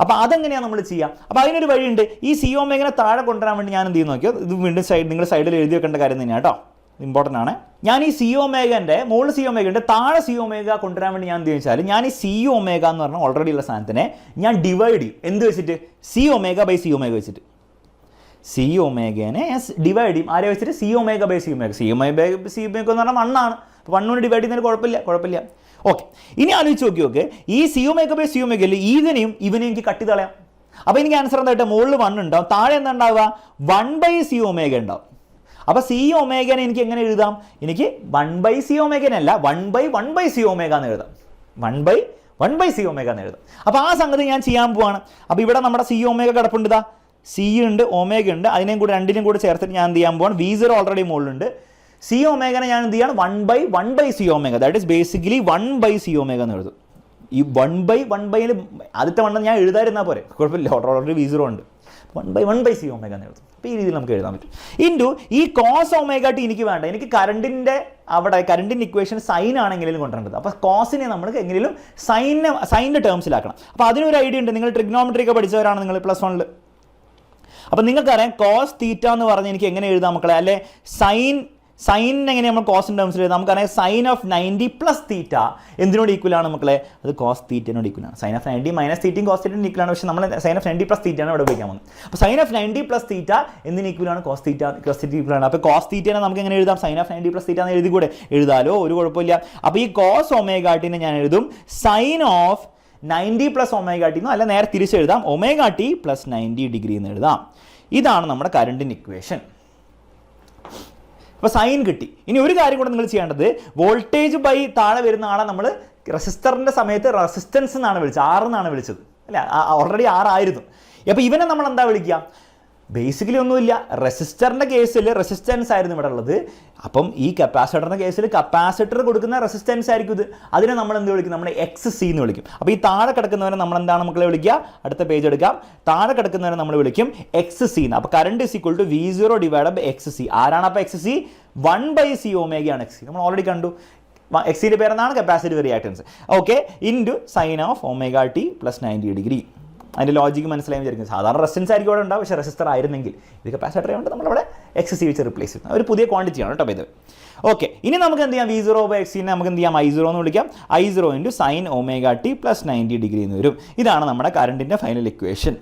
അപ്പോൾ അതെങ്ങനെയാണ് നമ്മൾ ചെയ്യുക? അപ്പോൾ അതിനൊരു വഴിയുണ്ട്. ഈ C ഒമേഗനെ താഴെ കൊണ്ടുവരാൻ വേണ്ടി ഞാൻ എന്ത് ചെയ്യുന്നു നോക്കിയോ, ഇത് വീണ്ടും നിങ്ങൾ സൈഡിൽ എഴുതി വെക്കേണ്ട കാര്യം തന്നെയാണ് കേട്ടോ, ഇമ്പോർട്ടൻ്റ് ആണ്. ഞാൻ ഈ C ഒമേഗൻ്റെ മുകളിൽ C ഒമേഗൻ്റെ താഴെ C ഒമേഗ കൊണ്ടുവരാൻ വേണ്ടി ഞാൻ എന്ത് വെച്ചാൽ, ഞാൻ ഈ C ഒമേഗ എന്ന് പറഞ്ഞാൽ ഓൾറെഡി ഉള്ള സാധനത്തിനെ ഞാൻ ഡിവൈഡ് ചെയ്യും. എന്ത് വെച്ചിട്ട്? C omega by C omega വെച്ചിട്ട്. C ഒമേഗനെ ഡിവൈഡ് ചെയ്യും. ആരെ വെച്ചിട്ട്? C omega by C omega. C omega by C omega എന്ന് പറഞ്ഞാൽ 1 ആണ്. അപ്പോൾ 1 കൊണ്ട് ഡിവൈഡ് ചെയ്യുന്നതിന് കുഴപ്പമില്ല. ഓക്കെ. ഇനി ആലോചിച്ച് നോക്കി. ഈ C ഒമേഗ ബൈ C ഒമേഗയിൽ ഇവനെയും എനിക്ക് കട്ട് ചെയ്ത് കളയാം. അപ്പോൾ എനിക്ക് ആൻസർ എന്തായിട്ട്? മുകളിൽ 1 ഉണ്ടാവും, താഴെ എന്താ ഉണ്ടാവുക? 1/C ഒമേഗ ഉണ്ടാവും. അപ്പോൾ C ഒമേഗനെ എനിക്ക് എങ്ങനെ എഴുതാം? എനിക്ക് 1/C ഒമേഗനല്ല, 1/1/C ഒമേഗ എന്ന് എഴുതാം. 1/1/C ഒമേഗ എന്ന് എഴുതാം. അപ്പോൾ ആ സംഗതി ഞാൻ ചെയ്യാൻ പോവാണ്. അപ്പോൾ ഇവിടെ നമ്മുടെ C ഒമേഗ കിടപ്പുണ്ട്, ഇതാ C ഉണ്ട്, ഒമേഗ ഉണ്ട്. അതിനെയും കൂടെ രണ്ടിനും കൂടെ ചേർത്തിട്ട് ഞാൻ എന്ത് ചെയ്യാൻ പോവാണ്? V0 ഓൾറെഡി മുകളിലുണ്ട്. C ഒമേഗനെ ഞാൻ എന്ത് ചെയ്യാണ്? 1/1/C omega, that is basically 1/C omega എന്ന് എഴുതും. ഈ 1/1/യിൽ ആദ്യത്തെ 1 ഞാൻ എഴുതാതിരുന്നാൽ പോരെ, കുഴപ്പമില്ല, ഓൾറെഡി V0 ഉണ്ട്. 1/1/c ഒമേഗ എന്ന് എഴുതും. അപ്പോൾ ഈ രീതിയിൽ നമുക്ക് എഴുതാൻ പറ്റും. ഇൻറ്റു ഈ കോസ് ഒമേഗ ടി എനിക്ക് വേണ്ട, എനിക്ക് കറണ്ടിൻ്റെ ഇക്വേഷൻ സൈൻ ആണ് എങ്ങനെയും കൊണ്ടുവരേണ്ടത്. അപ്പോൾ കോസിനെ നമ്മൾ എങ്ങനെയും സൈനിൻ്റെ ടേംസിലാക്കണം. അപ്പോൾ അതിനൊരു ഐഡിയ ഉണ്ട്, നിങ്ങൾ ട്രിഗ്നോമെട്രി ഒക്കെ പഠിച്ചവരാണ് നിങ്ങൾ +1. അപ്പോൾ നിങ്ങൾക്കറിയാം കോസ് തീറ്റ എന്ന് പറഞ്ഞ് എനിക്ക് എങ്ങനെ എഴുതാം മക്കളെ, അല്ലെ സൈൻ എങ്ങനെ നമ്മൾ കോസിൻ്റെ ടേംസിൽ എഴുതാം. നമുക്കറിയാം സൈൻ ഓഫ് 90 + തീറ്റ എന്തിനോട് ഈക്വലാണ് മക്കളെ, അത് കോസ് തീറ്റനോട് ഈക്വലാണ്. സൈൻ ഓഫ് 90 - തീറ്റയും കോസ് തീറ്റയും ഈക്വലാണ്, പക്ഷേ നമ്മൾ സൈൻ ഓഫ് 90 + തീറ്റയാണ് ഇവിടെ ഉപയോഗിക്കാൻ പോകുന്നത്. അപ്പോൾ സൈൻ ഓഫ് 90 + തീറ്റ എന്തിന് ഈക്വലാണ്, കോസ് തീറ്റ ഈക്വലാണ്. അപ്പോൾ കോസ് തീറ്റനെ നമുക്ക് എങ്ങനെ എഴുതാം, സൈൻ ഓഫ് 90 + തീറ്റ എന്ന് എഴുതി കൂടെ, എഴുതാലോ, ഒരു കുഴപ്പമില്ല. അപ്പോൾ ഈ കോസ് ഒമേഗ ടിനെ ഞാൻ എഴുതും സൈൻ ഓഫ് 90 + ഒമേഗ ടി എന്നോ, അല്ല നേരെ തിരിച്ചെഴുതാം ഒമേഗ ടി + 90 ഡിഗ്രി എന്ന് എഴുതാം. ഇതാണ് നമ്മുടെ കറണ്ടിൻ്റെ ഇക്വേഷൻ. അപ്പോൾ സൈൻ കിട്ടി. ഇനി ഒരു കാര്യം കൂടെ നിങ്ങൾ ചെയ്യേണ്ടത്, വോൾട്ടേജ് ബൈ താഴെ വരുന്ന ആളെ നമ്മൾ റെസിസ്റ്ററിൻ്റെ സമയത്ത് റെസിസ്റ്റൻസ് എന്നാണ് വിളിച്ചത്, R എന്നാണ് വിളിച്ചത് അല്ലേ, ഓൾറെഡി R ആയിരുന്നു. അപ്പോൾ ഇവനെ നമ്മൾ എന്താ വിളിക്കുക, ബേസിക്കലി ഒന്നുമില്ല, റെസിസ്റ്ററിൻ്റെ കേസിൽ റെസിസ്റ്റൻസ് ആയിരുന്നു ഇവിടെ ഉള്ളത്. അപ്പം ഈ കപ്പാസിറ്ററിൻ്റെ കേസിൽ കപ്പാസിറ്റർ കൊടുക്കുന്ന റെസിസ്റ്റൻസ് ആയിരിക്കും ഇത്. അതിനെ നമ്മൾ എന്ത് വിളിക്കും, നമ്മൾ XC എന്ന് വിളിക്കും. അപ്പോൾ ഈ താഴെ കിടക്കുന്നവരെ നമ്മൾ എന്താണ് മക്കളെ വിളിക്കുക, അടുത്ത പേജ് എടുക്കാം, താഴെ കിടക്കുന്നവരെ നമ്മൾ വിളിക്കും XC എന്ന്. അപ്പോൾ കറണ്ട് = V0 / XC. ആരാണ് അപ്പോൾ XC, 1/c ഒമേഗയാണ് XC. നമ്മൾ ഓൾറെഡി കണ്ടു. XCയുടെ പേരെന്താണ്, capacitive reactance. Okay, into sine of omega t + 90 degree. അതിൻ്റെ ലോജിക്ക് മനസ്സിലായി വിചാരിക്കും. സാധാരണ റെസിസ്റ്റൻസ് ആയിരിക്കും അവിടെ ഉണ്ടാവും, പക്ഷേ റെസിസ്റ്റർ ആയിരുന്നെങ്കിൽ ഇത് കപ്പാസിറ്റർ ആയതുകൊണ്ട് നമ്മളവിടെ XC വെച്ച് റിപ്ലേസ് ചെയ്യുന്നത്. ഒരു പുതിയ ക്വാണ്ടിറ്റിയാണ് കേട്ടോ ഇത്. ഓക്കെ, ഇനി നമുക്ക് എന്ത് ചെയ്യാം, V0/XC നമുക്ക് എന്ത് ചെയ്യാം, I0 എന്ന് വിളിക്കാം. I0 × sine omega t + 90 degree എന്ന് വരും. ഇതാണ് നമ്മുടെ കറണ്ടിൻ്റെ ഫൈനൽ ഇക്വേഷൻ.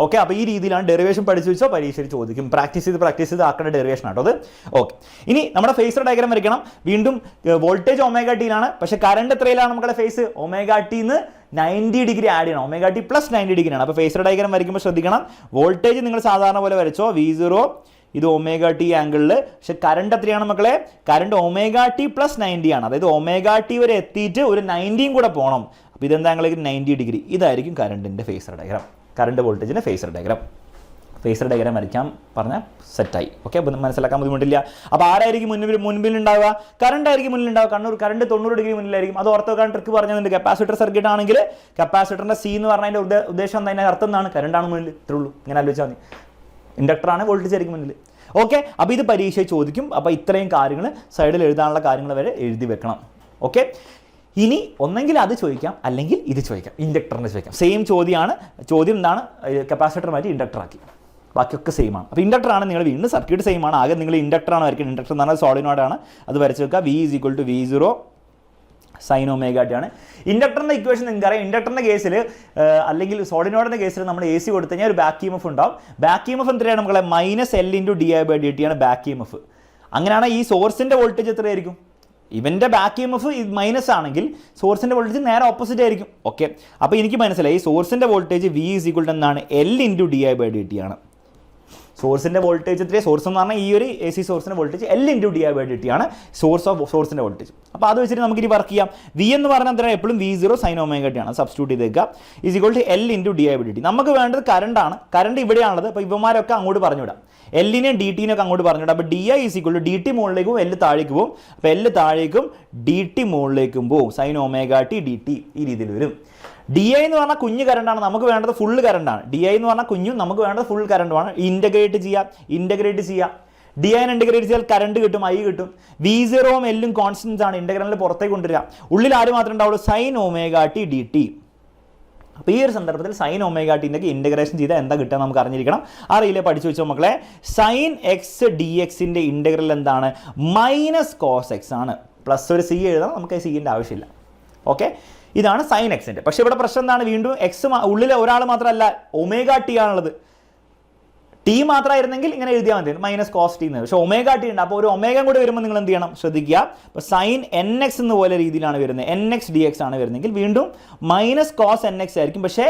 ഓക്കെ, അപ്പോൾ ഈ രീതിയിലാണ് ഡെറിവേഷൻ പഠിച്ചു വെച്ചോ പരീക്ഷയിൽ ചോദിക്കും. പ്രാക്ടീസ് ചെയ്ത് ആക്കേണ്ട ഡെറിവേഷൻ ആട്ടോ അത്. ഓക്കെ, ഇനി നമ്മുടെ ഫേസർ ഡയഗ്രാം വരയ്ക്കണം. വീണ്ടും വോൾട്ടേജ് ഒമേഗ ടിയിലാണ്, പക്ഷേ കറണ്ട് എത്രയിലാണ് നമ്മുടെ ഫേസ്, ഒമേഗ ടിന്ന് 90 ഡിഗ്രി ആഡ് ചെയ്യണം. ഒമേഗ ടി + 90 ഡിഗ്രിയാണ്. അപ്പോൾ ഫേസർ ഡയഗ്രാം വരയ്ക്കുമ്പോൾ ശ്രദ്ധിക്കണം, വോൾട്ടേജ് നിങ്ങൾ സാധാരണ പോലെ വരച്ചോ, V0 ഇത് ഒമേഗ ടി ആംഗിളിൽ. പക്ഷേ കറണ്ട് എത്രയാണ് മക്കളെ, കറണ്ട് ഒമേഗ ടി + 90 ആണ്. അതായത് ഒമേഗ ടി വരെ എത്തിയിട്ട് ഒരു 90യും കൂടെ പോകണം. അപ്പോൾ ഇതെന്താ ആംഗിൾ, 90 ഡിഗ്രി. ഇതായിരിക്കും കറണ്ടിൻ്റെ ഫേസർ ഡയഗ്രാം, കറണ്ട് വോൾട്ടേജിൻ്റെ ഫേസർ ഡയഗ്രാം. ഫേസർ ഡയഗ്രാം വരയ്ക്കാൻ പറഞ്ഞാൽ സെറ്റായി. ഓക്കെ, അപ്പോൾ മനസ്സിലാക്കാൻ ബുദ്ധിമുട്ടില്ല. അപ്പോൾ ആരായിരിക്കും മുൻപിൽ ഉണ്ടാവുക, കറണ്ട് ആയിരിക്കും മുന്നിൽ ഉണ്ടാവുക. കറണ്ട് 90 ഡിഗ്രി മുന്നിലായിരിക്കും. അത് ഓർത്ത് വെക്കാൻ ട്രിക്ക് പറഞ്ഞിട്ടുണ്ട്. കപ്പാസിറ്റർ സർക്യൂട്ട് ആണെങ്കിൽ കപ്പാസിറ്ററിൻ്റെ C എന്ന് പറഞ്ഞതിൻ്റെ ഉദ്ദേശം എന്താ, അതിൻ്റെ അർത്ഥം എന്താണ്, കറണ്ടാണ് മുന്നിൽ. ഇത്രേ ഉള്ളൂ, ഇങ്ങനെ ആലോചിച്ചാൽ മതി. ഇൻഡക്ടറാണ്, വോൾട്ടേജ് ആയിരിക്കും മുന്നിൽ. ഓക്കെ, അപ്പോൾ ഇത് പരീക്ഷയിൽ ചോദിക്കും. അപ്പോൾ ഇത്രയും കാര്യങ്ങൾ സൈഡിൽ എഴുതാനുള്ള കാര്യങ്ങൾ വരെ എഴുതി വെക്കണം. ഓക്കെ, ഇനി ഒന്നെങ്കിൽ അത് ചോദിക്കാം, അല്ലെങ്കിൽ ഇത് ചോദിക്കാം, ഇൻഡക്ടറിനെ ചോദിക്കാം. സെയിം ചോദ്യമാണ്. ചോദ്യം എന്താണ്, കപ്പാസിറ്റർ മാറ്റി ഇൻഡക്ടർ ആക്കി, ബാക്കിയൊക്കെ സെയിം ആണ്. അപ്പോൾ ഇൻഡക്ടറാണ് നിങ്ങൾ വീണ്ടും സർക്യൂട്ട് സെയിം ആണ്. ആകെ നിങ്ങൾ ഇൻഡക്ടറാണ് വരയ്ക്കുന്നത്. ഇൻഡക്ടർ എന്ന് പറഞ്ഞാൽ സോളിനോടാണ്. അത് വരച്ച് വെക്കുക. V = V0 sine omega T ആണ്. ഇൻഡക്ടറിൻ്റെ ഇക്വേഷൻ നിങ്ങൾക്കറിയാം. ഇൻഡക്ടറിൻ്റെ കേസിൽ അല്ലെങ്കിൽ സോളിനോഡിൻ്റെ കേസിൽ നമ്മൾ AC കൊടുത്തു കഴിഞ്ഞാൽ ഒരു ബാക്ക് EMF ഉണ്ടാവും. ബാക്ക് EMF എത്രയാണ് മക്കളെ, -L × di/dt ആണ് ബാക്ക് EMF. അങ്ങനെയാണ് ഈ സോഴ്സിൻ്റെ വോൾട്ടേജ് എത്രയായിരിക്കും, ഇവൻ്റെ ബാക്ക് EMF മൈനസ് ആണെങ്കിൽ സോഴ്സിൻ്റെ വോൾട്ടേജ് നേരെ ഓപ്പോസിറ്റ് ആയിരിക്കും. ഓക്കെ, അപ്പോൾ എനിക്ക് മനസ്സിലായി സോഴ്സിൻ്റെ വോൾട്ടേജ് V = എന്താണ്, L × di/dt ആണ്. സോഴ്സിൻ്റെ വോൾട്ടേജ് എത്രയാണ്, സോഴ്സ് എന്ന് പറഞ്ഞാൽ ഈ ഒരു AC സോഴ്സിൻ്റെ വോൾട്ടേജ് L × di/dt ആണ് സോഴ്സിൻ്റെ വോൾട്ടേജ്. അപ്പോൾ അത് വെച്ചിട്ട് നമുക്ക് ഇനി വർക്ക് ചെയ്യാം. V എന്ന് പറഞ്ഞാൽ എന്താണ്, എപ്പോഴും V0 സൈൻ ഒമേഗ ടി ആണ്. സബ്സ്റ്റിറ്റ്യൂട്ട് ചെയ്തേക്കുക. = L × di/dt. നമുക്ക് വേണ്ടത് കറണ്ടാണ്. കറണ്ട് ഇവിടെയാണുള്ളത്. അപ്പോൾ ഇവന്മാരൊക്കെ അങ്ങോട്ട് പറഞ്ഞുവിടാം. L-നെയും DT-നെയൊക്കെ അങ്ങോട്ട് പറഞ്ഞുവിടാം. അപ്പോൾ DI = DT മുകളിലേക്കും L താഴേക്ക് പോകും. അപ്പോൾ L താഴേക്കും DT മുകളിലേക്കും പോകും. സൈൻ ഒമേഗ ടി DT ഈ രീതിയിൽ വരും. DI എന്ന് പറഞ്ഞാൽ കുഞ്ഞ് കറണ്ടാണ്, നമുക്ക് വേണ്ടത് ഫുൾ കറണ്ടാണ്. DI എന്ന് പറഞ്ഞാൽ കുഞ്ഞും, നമുക്ക് വേണ്ടത് ഫുൾ കറണ്ടുമാണ്. ഇൻ്റഗ്രേറ്റ് ചെയ്യുക. DI ഇൻ്റഗ്രേറ്റ് ചെയ്താൽ കറണ്ട് കിട്ടും, I കിട്ടും. V0 L കോൺസ്റ്റൻസ് ആണ്, ഇൻ്റഗ്രലിൽ പുറത്തേക്ക് കൊണ്ടുവരിക. ഉള്ളിൽ ആര് മാത്രമേ ഉണ്ടാവുള്ളൂ, സൈൻ ഒമേഗ ടി DT. അപ്പോൾ ഈ ഒരു സന്ദർഭത്തിൽ സൈൻ ഒമേഗ ടിൻ്റെ ഇൻ്റഗ്രേഷൻ ചെയ്താൽ എന്താ കിട്ടുക നമുക്ക് അറിഞ്ഞിരിക്കണം. അറിയില്ലേ, പഠിച്ചു വെച്ചോ മക്കളെ. സൈൻ x dxൻ്റെ ഇൻ്റഗ്രൽ എന്താണ്, -cos x ആണ്. പ്ലസ് ഒരു C എഴുതണം, നമുക്ക് C-ൻ്റെ ആവശ്യമില്ല. ഓക്കെ, ഇതാണ് സൈൻ എക്സിൻ്റെ. പക്ഷേ ഇവിടെ പ്രശ്നം എന്താണ്, വീണ്ടും എക്സ് ഉള്ളിൽ ഒരാൾ മാത്രമല്ല, ഒമേഗ ടി ആണുള്ളത്. ടി മാത്രമായിരുന്നെങ്കിൽ ഇങ്ങനെ എഴുതിയാൽ മതി, -cos t എന്ന്. പക്ഷേ ഒമേഗ ടി ഉണ്ട്. അപ്പോൾ ഒരു ഒമേഗ കൂടി വരുമ്പോൾ നിങ്ങൾ എന്ത് ചെയ്യണം, ശ്രദ്ധിക്കുക. അപ്പോൾ സൈൻ NX എന്ന് പോലെ രീതിയിലാണ് വരുന്നത്, NX dx ആണ് വരുന്നതെങ്കിൽ വീണ്ടും -cos NX ആയിരിക്കും. പക്ഷേ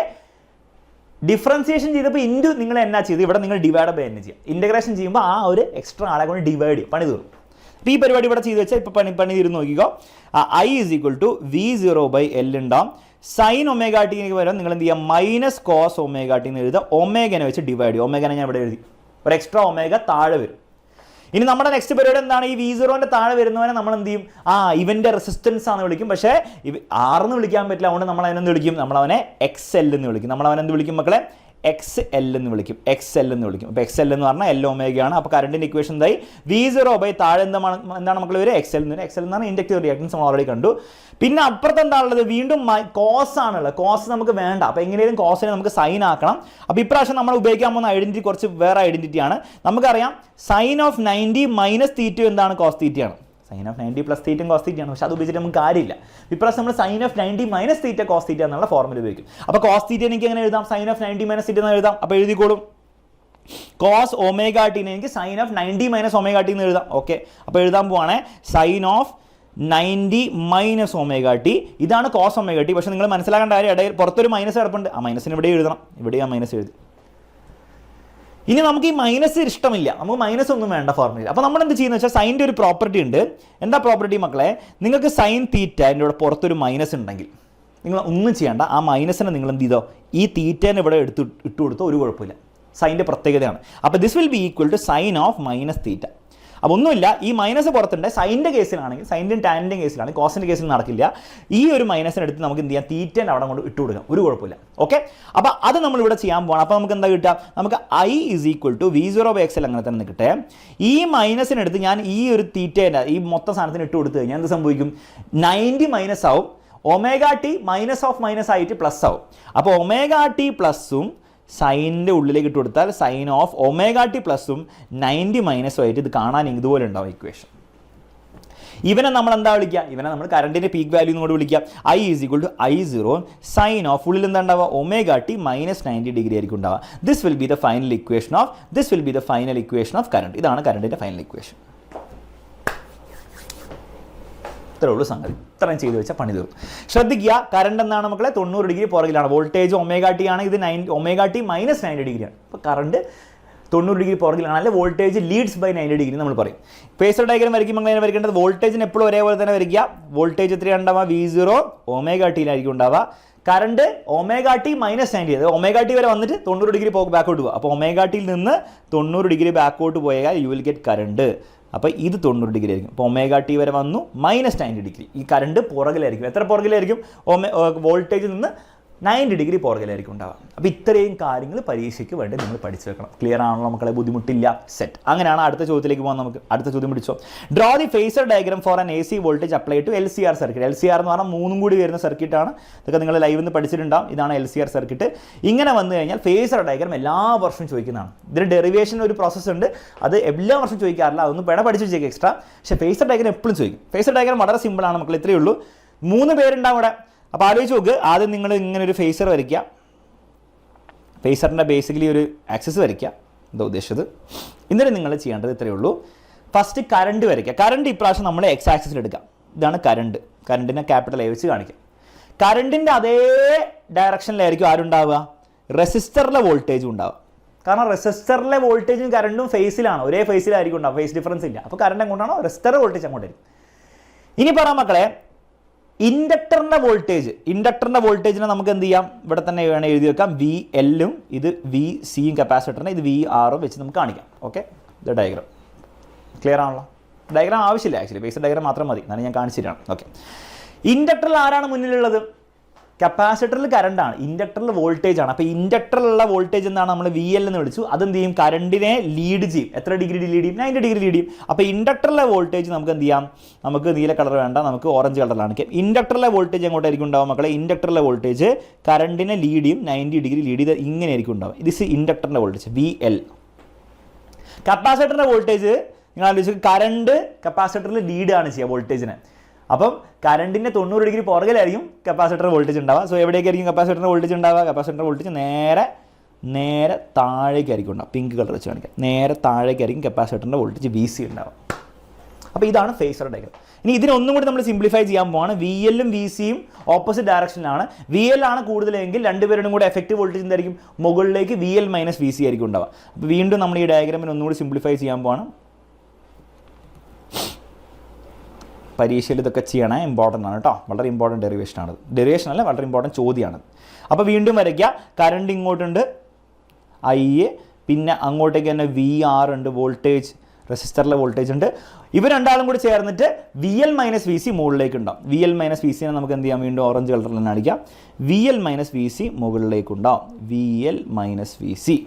ഡിഫറൻസിയേഷൻ ചെയ്തപ്പോൾ ഇൻറ്റു നിങ്ങൾ എന്നാ ചെയ്ത്, ഇവിടെ നിങ്ങൾ ഡിവൈഡ് ബൈ n ചെയ്യുക. ഇൻ്റഗ്രേഷൻ ചെയ്യുമ്പോൾ ആ ഒരു എക്സ്ട്രാ ആളെ കൊണ്ട് ഡിവൈഡ് ചെയ്യും, പണി തീർന്നു. അപ്പോൾ ഈ പരിപാടി ഇവിടെ ചെയ്ത് വെച്ചാൽ ഇപ്പോൾ പണി തീർന്ന് നോക്കിക്കോ. I = V0/L ഉണ്ടാവും. സൈൻ ഒമേഗ ടിക്ക് വരാൻ നിങ്ങൾ എന്ത് ചെയ്യുക, -cos ഒമേഗ ടി എന്ന് എഴുതുക. ഒമേഗനെ വെച്ച് ഡിവൈഡ് ചെയ്യും. ഒമേഗനെ ഞാൻ ഇവിടെ എഴുതി, ഒരു എക്സ്ട്രാ ഒമേഗ താഴെ വരും. ഇനി നമ്മുടെ നെക്സ്റ്റ് പരിപാടി എന്താണ്, ഈ V0ൻ്റെ താഴെ വരുന്നവനെ നമ്മൾ എന്ത് ചെയ്യും, ഇവൻ്റെ റെസിസ്റ്റൻസ് ആണെന്ന് വിളിക്കും. പക്ഷേ R എന്ന് വിളിക്കാൻ പറ്റില്ല, അതുകൊണ്ട് നമ്മൾ അതിനെന്ത് വിളിക്കും, നമ്മളവനെ XL എന്ന് വിളിക്കും. നമ്മളവനെന്ത് വിളിക്കും മക്കളെ, എക്സ് എൽ എന്ന് വിളിക്കും, എക്സ് എൽ എന്ന് വിളിക്കും. അപ്പോൾ എക്സ് എൽ എന്ന് പറഞ്ഞാൽ എൽ ഒമേഗയാണ്. അപ്പോൾ കറണ്ടിൻ്റെ ഇക്വേഷൻ എന്തായി? V0 താഴെ എന്താണ് മക്കൾ വരിക? എക്സ് എൽ എന്ന് വരും. എക്സ് എൽ എന്ന് പറഞ്ഞാൽ ഇൻഡക്റ്റീവ് റിയാക്ടൻസ് നമ്മൾ ഓൾറെഡി കണ്ടു. പിന്നെ അപ്പുറത്ത് എന്താണുള്ളത്? വീണ്ടും കോസ് ആണുള്ളത്. കോസ് നമുക്ക് വേണ്ട. അപ്പോൾ എങ്ങനെയും കോസിനെ നമുക്ക് സൈൻ ആക്കണം. അപ്പോൾ ഇപ്രാവശ്യം നമ്മൾ ഉപയോഗിക്കാൻ പോകുന്ന ഐഡന്റിറ്റി കുറച്ച് വേറെ ഐഡന്റിറ്റിയാണ്. നമുക്കറിയാം സൈൻ ഓഫ് 90 മൈനസ് തീറ്റ എന്താണ്? കോസ് തീറ്റയാണ്. സൈൻ ഓഫ് 90 പ്ലസ് തീറ്റയും കോസ് തീറ്റയാണ്. പക്ഷേ അത് ഉപയോഗിച്ചിട്ട് നമുക്ക് കാര്യമില്ല. ഇപ്രാവശ്യം നമ്മൾ sine of 90 minus theta cos theta എന്നുള്ള ഫോർമുല ഉപയോഗിക്കും. അപ്പോൾ കോസ് തീറ്റ എനിക്ക് എങ്ങനെ എഴുതാം? സൈൻ ഓഫ് 90 മൈനസ് തീറ്റ എന്ന് എഴുതാം. അപ്പോൾ എഴുതിക്കോളും. കോസ് ഒമേഗ ടീനെ എനിക്ക് sine of 90 minus omega t എന്ന് എഴുതാം. ഓക്കെ, അപ്പോൾ എഴുതാൻ പോവാണ് sine of 90 minus omega t. ഇതാണ് കോസ് ഒമേഗ ടി. പക്ഷേ നിങ്ങൾ മനസ്സിലാക്കേണ്ട കാര്യം ഇടയിൽ പുറത്തൊരു മൈനസ് കിടപ്പുണ്ട്. ആ മൈനസിന് ഇവിടെ എഴുതണം. ഇവിടെ ആ മൈനസ് എഴുതി. ഇനി നമുക്ക് ഈ മൈനസ് ഇഷ്ടമില്ല, നമുക്ക് മൈനസ് ഒന്നും വേണ്ട ഫോർമുല. അപ്പോൾ നമ്മൾ എന്ത് ചെയ്യുന്നത് വെച്ചാൽ സൈൻ്റെ ഒരു പ്രോപ്പർട്ടി ഉണ്ട്. എന്താ പ്രോപ്പർട്ടി മക്കളെ? നിങ്ങൾക്ക് സൈൻ തീറ്റ എൻ്റെ ഇവിടെ പുറത്തൊരു മൈനസ് ഉണ്ടെങ്കിൽ നിങ്ങൾ ഒന്നും ചെയ്യേണ്ട. ആ മൈനസിനെ നിങ്ങൾ എന്ത് ചെയ്തോ? ഈ തീറ്റേനെ ഇവിടെ ഇട്ട് കൊടുത്തോ, ഒരു കുഴപ്പമില്ല. സൈൻ്റെ പ്രത്യേകതയാണ്. അപ്പോൾ this will be equal to sine of minus theta. അപ്പോൾ ഒന്നുമില്ല, ഈ മൈനസ് പുറത്തുണ്ട്. സൈൻ്റെ കേസിലാണെങ്കിൽ, സൈൻ്റെയും ടാനിൻ്റെയും കേസിലാണെങ്കിൽ, കോസിൻ്റെ കേസിൽ നടക്കില്ല. ഈ ഒരു മൈനസിനെടുത്ത് നമുക്ക് എന്ത് ചെയ്യാം? തീറ്റേൻ്റെ അവിടെ കൊണ്ട് ഇട്ട് കൊടുക്കാം, ഒരു കുഴപ്പമില്ല. ഓക്കെ, അപ്പോൾ അത് നമ്മളിവിടെ ചെയ്യാൻ പോകണം. അപ്പോൾ നമുക്ക് എന്താ കിട്ടുക? നമുക്ക് I is equal to V0/XL അങ്ങനെ തന്നെ നിൽക്കട്ടെ. ഈ മൈനസിനെടുത്ത് ഞാൻ ഈ ഒരു തീറ്റേൻ്റെ ഈ മൊത്തം സാധനത്തിന് ഇട്ട് കൊടുത്തു കഴിഞ്ഞാൽ എന്ത് സംഭവിക്കും? 90 മൈനസ് ആവും. Omega T minus of minus ആയിട്ട് പ്ലസ് ആവും. അപ്പോൾ ഒമേഗ ടി പ്ലസും സൈനിൻ്റെ ഉള്ളിലേക്ക് ഇട്ട് കൊടുത്താൽ സൈൻ ഓഫ് ഒമേഗ ടി പ്ലസും 90 മൈനസും ആയിട്ട് ഇത് കാണാൻ ഇതുപോലെ ഉണ്ടാവും ഇക്വേഷൻ. ഇവനെ നമ്മൾ എന്താ വിളിക്കുക? ഇവനെ നമ്മൾ കറണ്ടിൻ്റെ പീക്ക് വാല്യൂ എന്ന് കൂടെ വിളിക്കുക. I is equal to I0 sine of ഉള്ളിൽ എന്താ ഉണ്ടാവുക? ഒമേഗ ടി മൈനസ് 90 ഡിഗ്രി ആയിരിക്കും ഉണ്ടാവുക. This will B the final equation of current. ഇതാണ് കറണ്ടിൻ്റെ ഫൈനൽ ഇക്വേഷൻ. ഇത്രേ ഉള്ളൂ സംഗതി. ഇത്രയും ചെയ്ത് വെച്ചാൽ പണി തീർന്നു. ശ്രദ്ധിക്കുക, കറണ്ട് എന്താണ് മക്കളെ? 90 ഡിഗ്രി പുറകിലാണ്. വോൾട്ടേജ് ഒമേഗ ടി ആണ്, ഇത് ഒമേഗ ടി മൈനസ് 90 ഡിഗ്രിയാണ്. അപ്പോൾ കറണ്ട് 90 ഡിഗ്രി പുറകിലാണ്. അല്ലെങ്കിൽ വോൾട്ടേജ് ലീഡ്സ് ബൈ 90 ഡിഗ്രി നമ്മൾ പറയും. ഫേസർ ഡയഗ്രം വരയ്ക്കുമ്പോൾ അങ്ങനെ വരയ്ക്കേണ്ടത് വോൾട്ടേജിന് എപ്പോഴും ഒരേപോലെ തന്നെ വരയ്ക്കുക. വോൾട്ടേജ് എത്രയാണ് ഉണ്ടാവുക? V0 ഒമേഗ ടിയിലായിരിക്കും ഉണ്ടാവുക. കറണ്ട് ഒമേഗ ടി മൈനസ് 90, അതായത് ഒമേഗ ടി വരെ വന്നിട്ട് 90 ഡിഗ്രി ബാക്കോട്ട് പോകുക. അപ്പോൾ ഒമേഗ ടിയിൽ നിന്ന് 90 ഡിഗ്രി ബാക്കോട്ട് പോയാൽ യു വിൽ ഗെറ്റ് കറണ്ട്. അപ്പോൾ ഇത് 90 ഡിഗ്രി ആയിരിക്കും. അപ്പോൾ ഒമേഗ ടി വരെ വന്നു മൈനസ് 90 ഡിഗ്രി. ഈ കറണ്ട് പുറകിലായിരിക്കും. എത്ര പുറകിലായിരിക്കും? വോൾട്ടേജിൽ നിന്ന് 90 ഡിഗ്രി പുറകിലായിരിക്കും ഉണ്ടാവുക. അപ്പോൾ ഇത്രയും കാര്യങ്ങൾ പരീക്ഷയ്ക്ക് വേണ്ടി നിങ്ങൾ പഠിച്ചു വെക്കണം. ക്ലിയർ ആണല്ലോ മക്കളെ? ബുദ്ധിമുട്ടില്ല. സെറ്റ്. അങ്ങനെയാണ് അടുത്ത ചോദ്യത്തിലേക്ക് പോകാൻ. നമുക്ക് അടുത്ത ചോദ്യം പിടിച്ചോ. Draw the phasor diagram for an AC voltage apply to LCR circuit. LCR എന്ന് പറഞ്ഞാൽ 3 കൂടി വരുന്ന സർക്യൂട്ടാണ്. ഇതൊക്കെ നിങ്ങൾ ലൈവിൽ നിന്ന് പഠിച്ചിട്ടുണ്ടാകും. ഇതാണ് LCR സർക്യൂട്ട്. ഇങ്ങനെ വന്നു കഴിഞ്ഞാൽ ഫേസർ ഡയഗ്രാം എല്ലാ വർഷവും ചോദിക്കുന്നതാണ്. ഇതിന് ഡെറിവേഷൻ ഒരു പ്രോസസ്സ് ഉണ്ട്. അത് എല്ലാ വർഷവും ചോദിക്കാറില്ല. അതൊന്നും പഠിച്ചു വെച്ചേക്ക് എക്സ്ട്രാ. പക്ഷേ ഫേസർ ഡയഗ്രാം എപ്പോഴും ചോദിക്കും. ഫേസർ ഡയഗ്രാം വളരെ സിമ്പിളാണ് മക്കൾ. ഇത്രയേ ഉള്ളൂ. 3 പേരുണ്ടാവും അവിടെ. അപ്പോൾ ആലോചിച്ച് നോക്ക്. ആദ്യം നിങ്ങൾ ഇങ്ങനെ ഒരു ഫേസർ വരയ്ക്കുക. ഫേസറിൻ്റെ ബേസിക്കലി ഒരു ആക്സിസ് വരയ്ക്കുക. എന്താ ഉദ്ദേശിച്ചത്? എന്നിട്ട് നിങ്ങൾ ചെയ്യേണ്ടത് ഇത്രയേ ഉള്ളൂ. ഫസ്റ്റ് കറണ്ട് വരയ്ക്കുക. കറണ്ട് ഇപ്രാവശ്യം നമ്മൾ എക്സ് ആക്സിസിൽ എടുക്കാം. ഇതാണ് കറണ്ട്. കറണ്ടിനെ ക്യാപിറ്റൽ A വെച്ച് കാണിക്കാം. കറണ്ടിൻ്റെ അതേ ഡയറക്ഷനിലായിരിക്കും ആരുണ്ടാവുക? റെസിസ്റ്ററിലെ വോൾട്ടേജും ഉണ്ടാവുക. കാരണം റെസിസ്റ്ററിലെ വോൾട്ടേജും കറണ്ടും ഫേസിലാണ്, ഒരേ ഫേസിലായിരിക്കും ഉണ്ടാവുക. ഫേസ് ഡിഫറൻസ് ഇല്ല. അപ്പോൾ കറണ്ട് എങ്ങോട്ടാണോ റെസിസ്റ്ററിലെ വോൾട്ടേജ് അങ്ങോട്ടായിരിക്കും. ഇനി പറയാം മക്കളെ, ഇൻഡക്ടറിൻ്റെ വോൾട്ടേജിനെ നമുക്ക് എന്ത് ചെയ്യാം? ഇവിടെ തന്നെ വേണം എഴുതി വെക്കാം. VL-ഉം ഇത് VC-യും കപ്പാസിറ്ററിനെ ഇത് VR-ഉം വെച്ച് നമുക്ക് കാണിക്കാം. ഓക്കെ, ഇത് ഡയഗ്രാം ക്ലിയർ ആണല്ലോ? ഡയഗ്രാം ആവശ്യമില്ല ആക്ച്വലി, ബേസിക് ഡയഗ്രാം മാത്രം മതി. എന്നാലും ഞാൻ കാണിച്ചിട്ടാണ്. ഓക്കെ, ഇൻഡക്ടറിൽ ആരാണ് മുന്നിലുള്ളത്? കപ്പാസിറ്ററിൽ കറണ്ടാണ്, ഇൻഡക്ടറിൽ വോൾട്ടേജ് ആണ്. അപ്പോൾ ഇൻഡക്ടറിലുള്ള വോൾട്ടേജ് എന്താണ്? നമ്മൾ VL എന്ന് വിളിച്ചു. അതെന്ത് ചെയ്യും? കറണ്ടിനെ ലീഡ് ചെയ്യും. എത്ര ഡിഗ്രി ലീഡ് ചെയ്യും? 90 ഡിഗ്രി ലീഡ് ചെയ്യും. അപ്പോൾ ഇൻഡക്ടറിലെ വോൾട്ടേജ് നമുക്ക് എന്ത് ചെയ്യാം? നമുക്ക് നീല കളർ വേണ്ട, നമുക്ക് ഓറഞ്ച് കളറിലാണ്. ഇൻഡക്ടറിലെ വോൾട്ടേജ് എങ്ങോട്ടായിരിക്കും ഉണ്ടാവും മക്കളെ? ഇൻഡക്ടറിലെ വോൾട്ടേജ് കറണ്ടിനെ ലീഡ് ചെയ്യും. 90 ഡിഗ്രി ലീഡ് ചെയ്ത് ഇങ്ങനെ ആയിരിക്കും ഉണ്ടാവും. ഇത് ഇൻഡക്ടറിൻ്റെ വോൾട്ടേജ് VL. കപ്പാസിറ്ററിൻ്റെ വോൾട്ടേജ് നിങ്ങൾ ആലോചിച്ച്, കറണ്ട് കപ്പാസിറ്ററിൽ ലീഡ് ആണ് ചെയ്യുക വോൾട്ടേജിനെ. അപ്പം കറണ്ടിൻ്റെ 90 ഡിഗ്രി പുറകിലായിരിക്കും കപ്പാസിറ്റർ വോൾട്ടേജ് ഉണ്ടാവുക. സോ എവിടേക്കായിരിക്കും കപ്പാസിറ്ററിൻ്റെ വോൾട്ടേജ് ഉണ്ടാവുക? കപ്പാസിറ്ററിൻ്റെ വോൾട്ടേജ് നേരെ താഴേക്കായിരിക്കും ഉണ്ടാവുക. പിങ്ക് കളർ വെച്ച് കാണിക്കാം. നേരെ താഴേക്കായിരിക്കും കപ്പാസിറ്ററിൻ്റെ വോൾട്ടേജ് VC ഉണ്ടാവുക. അപ്പോൾ ഇതാണ് ഫേസർ ഡയഗ്രാം. ഇനി ഇതിനൊന്നും കൂടി നമ്മൾ സിംപ്ലിഫൈ ചെയ്യാൻ പോവാണ്. VL-ഉം VC-യും ഓപ്പോസിറ്റ് ഡയറക്ഷനിലാണ്. VL ആണ് കൂടുതലെങ്കിൽ രണ്ടുപേരുടെയും കൂടെ എഫക്റ്റീവ് വോൾട്ടേജ് എന്തായിരിക്കും? മുകളിലേക്ക് VL മൈനസ് VC ആയിരിക്കും ഉണ്ടാവുക. അപ്പോൾ വീണ്ടും നമ്മൾ ഈ ഡയഗ്രാമിന് ഒന്നുകൂടി സിംപ്ലിഫൈ ചെയ്യാൻ പോവാണ്. പരീക്ഷയിൽ ഇതൊക്കെ ചെയ്യണേ, ഇമ്പോർട്ടൻ്റ് ആണ് കേട്ടോ. വളരെ ഇമ്പോർട്ടൻറ്റ് ഡെറിവേഷനാണ്. ഡെറിവേഷൻ അല്ല, വളരെ ഇമ്പോർട്ടൻറ്റ് ചോദ്യമാണ്. അപ്പോൾ വീണ്ടും വരയ്ക്കുക. കറണ്ട് ഇങ്ങോട്ടുണ്ട് I, പിന്നെ അങ്ങോട്ടേക്ക് തന്നെ VR ഉണ്ട്, വോൾട്ടേജ് റെസിസ്റ്ററിലെ വോൾട്ടേജ് ഉണ്ട്. ഇവർ രണ്ടാളും കൂടി ചേർന്നിട്ട് V L minus V C മുകളിലേക്ക് ഉണ്ടാവും. വി എൽ മൈനസ് വി സിനെ നമുക്ക് എന്ത് ചെയ്യാം, വീണ്ടും ഓറഞ്ച് കളറിൽ തന്നെ അടിക്കാം. V L minus V C മുകളിലേക്കുണ്ടാവും. V L minus V C.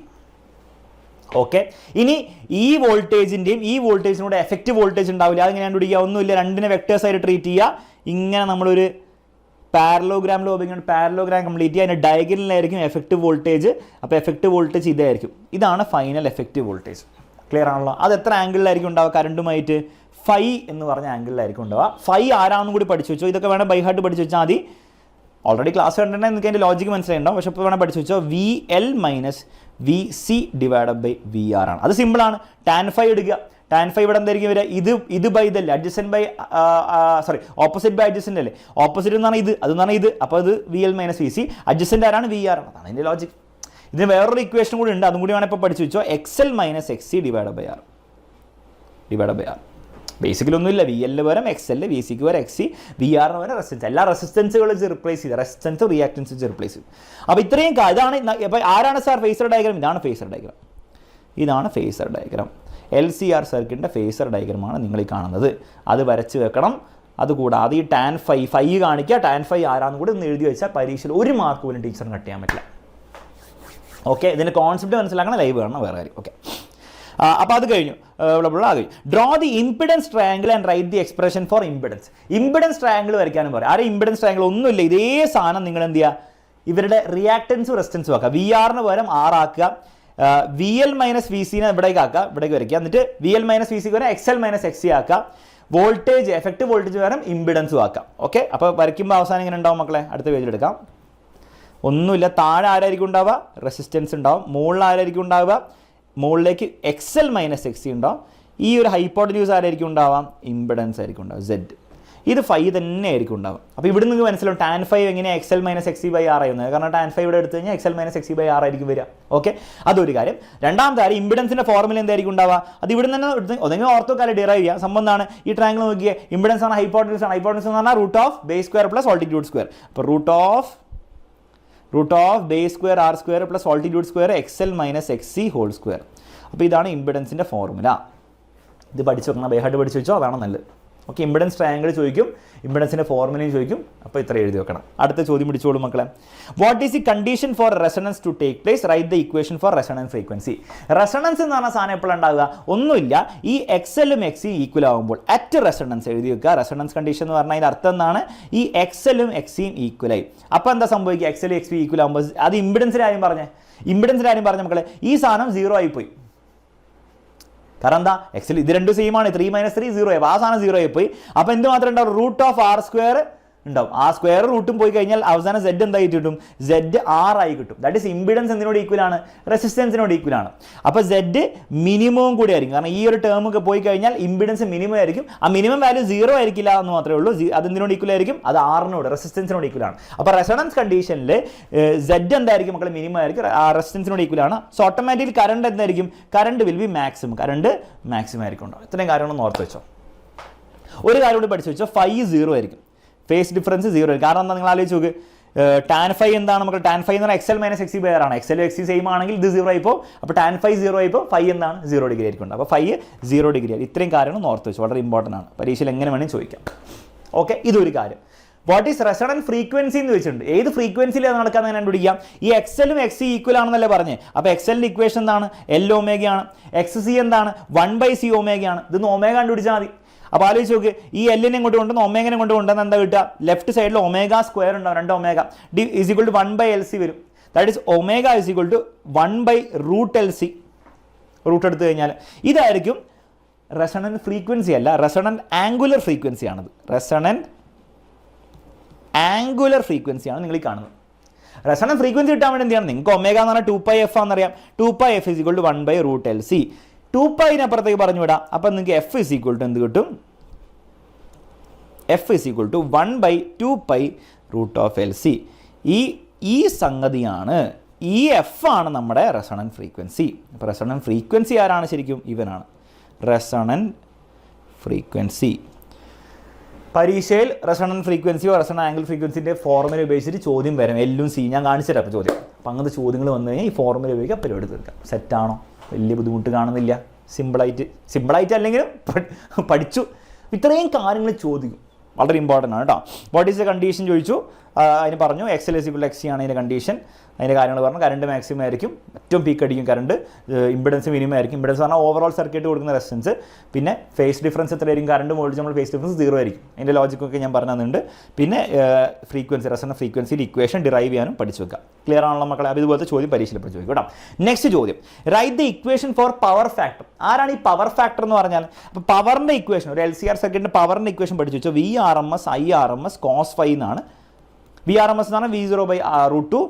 Okay, ഇനി ഈ വോൾട്ടേജിൻ്റെയും ഈ വോൾട്ടേജിനൂടെ എഫക്റ്റീവ് വോൾട്ടേജ് ഉണ്ടാവില്ല. അതെങ്ങനെ കണ്ടുപിടിക്കുക? ഒന്നുമില്ല, രണ്ടിനെ വെക്ടേഴ്സ് ആയിട്ട് ട്രീറ്റ് ചെയ്യുക. ഇങ്ങനെ നമ്മളൊരു പാരലോഗ്രാമിൽ ഉപയോഗിക്കുന്ന പാരലോഗ്രാം കംപ്ലീറ്റ് ചെയ്യുക. അതിൻ്റെ ഡയഗണലിലായിരിക്കും എഫക്റ്റീവ് വോൾട്ടേജ്. അപ്പോൾ എഫക്റ്റീവ് വോൾട്ടേജ് ഇതായിരിക്കും. ഇതാണ് ഫൈനൽ എഫക്റ്റീവ് വോൾട്ടേജ്. ക്ലിയർ ആണല്ലോ? അത് എത്ര ആംഗിളിലായിരിക്കും ഉണ്ടാവുക? കറണ്ടുമായിട്ട് ഫൈ എന്ന് പറഞ്ഞ ആംഗിളിലായിരിക്കും ഉണ്ടാവുക. ഫൈ ആരാണെന്നും കൂടി പഠിച്ചു വെച്ചോ. ഇതൊക്കെ വേണം ബൈ ഹാർട്ട് പഠിച്ചു വെച്ചാൽ മതി. ഓൾറെഡി ക്ലാസ് കണ്ടിട്ടുണ്ടെങ്കിൽ നിങ്ങൾക്ക് അതിൻ്റെ ലോജിക്ക് മനസ്സിലായിട്ടുണ്ടാവും. പക്ഷേ ഇപ്പോൾ വേണം പഠിച്ചു വെച്ചോ. V L minus V C divide by V R ആണ്. അത് സിമ്പിളാണ്. ടാൻ ഫൈ എടുക്കുക. ടാൻ ഫൈ ഇവിടെ എന്തായിരിക്കും വരിക? ഇത് ബൈ ഇതല്ലേ, adjacent by opposite by adjacent അല്ലേ. ഓപ്പോസിറ്റ് എന്ന് പറഞ്ഞാൽ ഇത്, അതെന്ന് പറഞ്ഞാൽ ഇത്. അപ്പോൾ അത് V L minus V C. Adjacent ആരാണ്? വി ആർ ആണ്. അതാണ് അതിൻ്റെ ലോജിക്ക്. ഇതിന് വേറൊരു ഇക്വേഷൻ കൂടി ഉണ്ട്, അതും കൂടി വേണം ഇപ്പോൾ പഠിച്ചു വെച്ചോ. X L minus X C divide by R. Basically ഒന്നുമില്ല. വി എല്ലിന് പകരം എക്സ് എൽ, വി സിക്ക് പകരം എക്സ് സി, വി ആറിന് പകരം റെസിസ്റ്റൻസ്. എല്ലാ റെസിസ്റ്റൻസുകളും റിപ്ലേസ് ചെയ്ത് റെസിസ്റ്റൻസ് റിയാക്ടൻസ് റിപ്ലേസ് ചെയ്തു. അപ്പോൾ ഇത്രയും ഇതാണ്. അപ്പോൾ ആരാണ് സാർ ഫേസർ ഡയഗ്രാം? ഇതാണ് ഫേസർ ഡയഗ്രാം. ഇതാണ് phasor diagram. L C R സർക്യൂട്ടിൻ്റെ ഫേസർ ഡയഗ്രമാണ് നിങ്ങൾ ഈ കാണുന്നത്. അത് വരച്ച് വെക്കണം. അതുകൂടാതെ ഈ ടാൻ ഫൈ കാണിക്കുക. ടാൻ ഫൈ ആരാന്ന് കൂടി ഒന്ന് എഴുതി വെച്ചാൽ പരീക്ഷയിൽ ഒരു മാർക്ക് പോലും ടീച്ചറിന് കട്ട് ചെയ്യാൻ പറ്റില്ല. ഓക്കെ, ഇതിൻ്റെ കോൺസെപ്റ്റ് മനസ്സിലാക്കണം. ലൈവ് കാണണം, വേറെ കാര്യം. ഓക്കെ, അപ്പോൾ അത് കഴിഞ്ഞു. Draw the impedance triangle and write the expression for impedance. Impedance triangle വരയ്ക്കാനും പറയും. ആരെ ഇംപിഡൻസ് ട്രയാങ്കിൾ? ഒന്നുമില്ല, ഇതേ സാധനം നിങ്ങൾ എന്ത് ചെയ്യുക, ഇവരുടെ റിയാക്ടൻസും റെസിസ്റ്റൻസും ആക്കുക. വി ആറിന് പകരം ആർ ആക്കുക. വി എൽ മൈനസ് വി സിനെ ഇവിടേക്ക് ആക്കുക, ഇവിടേക്ക് വരയ്ക്കുക. എന്നിട്ട് വി എൽ മൈനസ് വി സിക്ക് പകരം X L minus X C ആക്കുക. വോൾട്ടേജ് എഫക്റ്റീവ് വോൾട്ടേജ് പകരം ഇംപിഡൻസും ആക്കാം. ഓക്കെ, അപ്പോൾ വരയ്ക്കുമ്പോൾ അവസാനം ഇങ്ങനെ ഉണ്ടാവും മക്കളെ. അടുത്ത പേജിൽ എടുക്കാം. ഒന്നുമില്ല, താഴെ ആരായിരിക്കും ഉണ്ടാവുക? റെസിസ്റ്റൻസ് ഉണ്ടാവും. മുകളിൽ ആരായിരിക്കും ഉണ്ടാവുക? മുകളിലേക്ക് X L minus X C ഉണ്ടാവും. ഈ ഒരു ഹൈപ്പോട്ടന്യൂസ് ആരായിരിക്കും ഉണ്ടാവാം? ഇംപിഡൻസ് ആയിരിക്കും ഉണ്ടാവും, സെഡ്. ഇത് ഫൈ തന്നെ ആയിരിക്കും ഉണ്ടാവും. അപ്പോൾ ഇവിടെ നിങ്ങൾക്ക് മനസ്സിലാവും ടാൻ ഫൈ എങ്ങനെ X L minus X C by R ആയിരുന്നത്. കാരണം ടാൻ ഫൈ ഇവിടെ എടുത്തു കഴിഞ്ഞാൽ X L minus X C by R ആയിരിക്കും വരിക. ഓക്കെ, അതൊരു കാര്യം. രണ്ടാമത്തെ കാര്യം, ഇംപിഡൻസിൻ്റെ ഫോർമുല എന്തായിരിക്കും ഉണ്ടാവുക? അത് ഇവിടെ തന്നെ ഒന്നെങ്കിൽ ഓർത്തോ കാലം ഡിറൈവ് ചെയ്യുക. സംബന്ധം എന്താണ്? ഈ ട്രയാങ്കിൾ നോക്കിയേ, ഇംപിഡൻസ് ആണ്, ഹൈപ്പോട്ടന്യൂസ് ആണ്. ഹൈപ്പോട്ടന്യൂസ് എന്ന് പറഞ്ഞാൽ root of base square plus altitude square. അപ്പോൾ root of base square R square plus altitude square X L minus X C whole square. അപ്പോൾ ഇതാണ് ഇംപിഡൻസിൻ്റെ ഫോർമുല. ഇത് പഠിച്ചു വെക്കണം, ബൈഹാർട്ട് പഠിച്ചു വെച്ചോ, അതാണ് നല്ലത്. ഓക്കെ, ഇംപിഡൻസ് ട്രയാങ്കിൾ ചോദിക്കും, ഇംപിഡൻസിൻ്റെ ഫോർമുലയും ചോദിക്കും. അപ്പോൾ ഇത്ര എഴുതി വെക്കണം. അടുത്ത ചോദ്യം പിടിച്ചോളൂ മക്കളെ. What is the condition for resonance to take place? Write the equation for resonance frequency. Resonance എന്ന് പറഞ്ഞ സാധനം എപ്പോഴും ഉണ്ടാവുക? ഒന്നുമില്ല, ഈ എക്സ് എല്ലും എക്സ് സി ഈക്വൽ ആകുമ്പോൾ അറ്റ് റെസണൻസ് എഴുതി വെക്കുക. റെസണൻസ് കണ്ടീഷൻ എന്ന് പറഞ്ഞാൽ അതിൻ്റെ അർത്ഥം എന്താണ്? ഈ എക്സ് എല്ലും എക്സ് സിയും ഈക്വലായി. അപ്പോൾ എന്താ സംഭവിക്കുക? എക്സ് എല്ലും എക്സ് സി ഈക്വൽ ആകുമ്പോൾ അത് ഇംപിഡൻസിൻ്റെ കാര്യം പറഞ്ഞ മക്കളെ, ഈ സാധനം 0 ആയിപ്പോയി. കാരണം എന്താ? എക്സിൽ ഇത് രണ്ടും സെയിം ആണ്. 3 - 3 0 ആയി. ആ സാധനം 0 ആയിപ്പോയി. അപ്പോൾ എന്ത് മാത്രമേ ഉണ്ടാവും? റൂട്ട് ഓഫ് ആർ സ്ക്വയർ ഉണ്ടാവും. ആ സ്ക്വയർ റൂട്ടും പോയി കഴിഞ്ഞാൽ അവസാനം സെഡ് എന്തായിട്ട് കിട്ടും? സെഡ് ആർ ആയി കിട്ടും. ദാറ്റ് ഈസ് ഇംപിഡൻസ് എന്തിനോട് ഈക്വൽ ആണ്? റെസിസ്റ്റൻസിനോട് ഈക്വൽ ആണ്. അപ്പോൾ സെഡ് മിനിമവും കൂടി ആയിരിക്കും. കാരണം ഈ ഒരു ടേം ഒക്കെ പോയി കഴിഞ്ഞാൽ ഇംപിഡൻസ് മിനിമം ആയിരിക്കും. ആ മിനിമം വാല്യൂ 0 ആയിരിക്കില്ല എന്ന് മാത്രമേ ഉള്ളൂ. അത് എന്തിനോട് ഈക്വൽ ആയിരിക്കും? അത് ആറിനോട്, റെസിസ്റ്റൻസിനോട് ഈക്വൽ ആണ്. അപ്പോൾ റെസണൻസ് കണ്ടീഷനിൽ സെഡ് എന്തായിരിക്കും മക്കളെ? മിനിമം ആയിരിക്കും, റെസിസ്റ്റൻസിനോട് ഈക്വൽ ആണ്. സോ ഓട്ടോമാറ്റിക്കലി കറണ്ട് എന്തായിരിക്കും? Current will be maximum. Current maximum ആയിരിക്കും ഉണ്ടാവും. ഇത്രയും കാര്യങ്ങളൊന്നും ഓർത്ത് വെച്ചോ. ഒരു കാര്യം കൂടി പഠിച്ചു വെച്ചോ, ഫൈ 0 ആയിരിക്കും. ഫേസ് ഡിഫറൻസ് 0 ആയിരിക്കും. കാരണം എന്താ? നിങ്ങൾ ആലോചിച്ച് നോക്ക്, ടാൻ ഫൈ എന്താണ് നമുക്ക്? ടാൻ ഫൈ എന്ന് പറഞ്ഞാൽ X L minus X C by R ആണ്. X L X C same ആണെങ്കിൽ ഇത് 0 ആയിപ്പോൾ. അപ്പോൾ ടാൻ ഫൈ 0 ആയിപ്പോൾ ഫൈ എന്താണ്? 0 ഡിഗ്രി ആയിരിക്കും. അപ്പോൾ ഫൈ 0 ഡിഗ്രി ആയി. ഇത്രയും കാര്യങ്ങൾ ഓർത്ത് വെച്ചു, വളരെ ഇമ്പോർട്ടൻ്റ് ആണ്. പരീക്ഷയിൽ എങ്ങനെ വേണമെങ്കിൽ ചോദിക്കാം. ഓക്കെ, ഇതൊരു കാര്യം. വാട്ട് ഈസ് റെസണൻറ്റ് ഫ്രീക്വൻസി എന്ന് വെച്ചിട്ടുണ്ട്. ഏത് ഫ്രീക്വൻസിയിലാണ് നടക്കാമെന്ന് കണ്ടുപിടിക്കാം. ഈ എക്സ് എല്ലും എക്സ് സി ഈക്വൽ ആണെന്നല്ലേ പറഞ്ഞേ. അപ്പോൾ എക്സ് എല്ലിൻ്റെ ഇക്വേഷൻ എന്താണ്? എൽ ഒമേഗയാണ്. എക്സ് സി എന്താണ്? 1/c ഒമേഗയാണ്. ഇതൊന്ന് ഒമേഗ കണ്ടുപിടിച്ചാൽ മതി. അപ്പോൾ ആലോചിച്ച് നോക്ക്, ഈ എല്ലിനെ കൊണ്ട് കൊണ്ടുവന്ന് ഒമേഗനെ കൊണ്ട് കൊണ്ടുവന്ന് എന്താ കിട്ടുക? ലെഫ്റ്റ് സൈഡിൽ ഒമേഗ സ്ക്വയർ ഉണ്ടാവും, 2 omega. D is equal to 1/LC വരും. That is omega is equal to 1/√LC. Root എടുത്തു കഴിഞ്ഞാൽ ഇതായിരിക്കും റെസണൻറ്റ് ഫ്രീക്വൻസി. അല്ല, റെസണൻറ്റ് ആംഗുലർ ഫ്രീക്വൻസിയാണത്. റെസണൻറ്റ് ആംഗുലർ ഫ്രീക്വൻസിയാണ് നിങ്ങൾ ഈ കാണുന്നത്. റെസണൻറ്റ് ഫ്രീക്വൻസി കിട്ടാൻ വേണ്ടി എന്ത് ചെയ്യണം? നിങ്ങൾക്ക് ഒമേഗ എന്ന് പറഞ്ഞാൽ 2πf ആണെന്നറിയാം. 2πf is equal to 1/√LC. 2π പറഞ്ഞു വിടാം. അപ്പം നിങ്ങൾക്ക് എഫ് ഇസ് ഈക്വൽ ടു എന്ത് കിട്ടും? F is equal to 1/2π√LC. ഈ സംഗതിയാണ്, ഈ എഫ് ആണ് നമ്മുടെ റെസണൻറ്റ് ഫ്രീക്വൻസി. അപ്പോൾ റെസണൻറ്റ് ഫ്രീക്വൻസി ആരാണ് ശരിക്കും? ഇവനാണ് റെസണൻറ്റ് ഫ്രീക്വൻസി. പരീക്ഷയിൽ റെസണൻറ്റ് ഫ്രീക്വൻസിയോ റെസണൻറ്റ് ആംഗിൾ ഫ്രീക്വൻസിൻ്റെ ഫോർമുല ഉപയോഗിച്ചിട്ട് ചോദ്യം വരും. എല്ലും സി ഞാൻ കാണിച്ചു തരാം. അപ്പോൾ ചോദ്യം, അപ്പം അങ്ങനത്തെ ചോദ്യങ്ങൾ വന്നു കഴിഞ്ഞാൽ ഈ ഫോർമുല ഉപയോഗിക്കുക, പരിപാടി തീർക്കാം. സെറ്റാണോ? വലിയ ബുദ്ധിമുട്ട് കാണുന്നില്ല. സിമ്പിളായിട്ട് അല്ലെങ്കിലും പഠിച്ചു. ഇത്രയും കാര്യങ്ങൾ ചോദിക്കും, വളരെ ഇമ്പോർട്ടൻ്റ് ആണ് കേട്ടോ. വാട്ട് ഈസ് ദ കണ്ടീഷൻ ചോദിച്ചു, അതിന് പറഞ്ഞു XL = XC ആണ് അതിൻ്റെ കണ്ടീഷൻ. അതിൻ്റെ കാര്യങ്ങൾ പറഞ്ഞു. കറണ്ട് മാക്സിമം ആയിരിക്കും, ഏറ്റവും പീക്ക് അടിക്കും കറണ്ട്. ഇമ്പിഡൻസ് മിനിമം ആയിരിക്കും. ഇമ്പിഡൻസ് പറഞ്ഞാൽ ഓവറോൾ സർക്യൂട്ട് കൊടുക്കുന്ന റെസിസ്റ്റൻസ്. പിന്നെ ഫേസ് ഡിഫറൻസ് എത്രയായിരിക്കും, കറണ്ട് വോൾട്ടേജ് നമ്മൾ ഫേസ് ഡിഫറൻസ് 0 ആയിരിക്കും. അതിൻ്റെ ലോജിക്കൊക്കെ ഞാൻ പറഞ്ഞു തന്നിട്ടുണ്ട്. പിന്നെ ഫ്രീക്വൻസി, റെസൊണൻസ് ഫ്രീക്വൻസിയിൽ ഇക്വേഷൻ ഡിറൈവ് ചെയ്യാനും പഠിച്ചു വെക്കുക. ക്ലിയർ ആണല്ലോ മക്കളെ? അപ്പോൾ ഇതുപോലത്തെ ചോദ്യം പരീക്ഷയിൽ പഠിച്ചു വെക്കും കേട്ടോ. നെക്സ്റ്റ് ചോദ്യം, write the equation for power factor. ആരാണ് ഈ പവർ ഫാക്ടർ എന്ന് പറഞ്ഞാൽ? അപ്പോൾ പവറിൻ്റെ ഇക്വേഷൻ, ഒരു LCR സർക്യൂട്ടിൻ്റെ പവറിൻ്റെ ഇക്വേഷൻ പഠിച്ചു വെച്ചോ. VRMS IRMS cos φ എന്നാണ്. VRMS എന്ന് പറഞ്ഞാൽ V0/√2,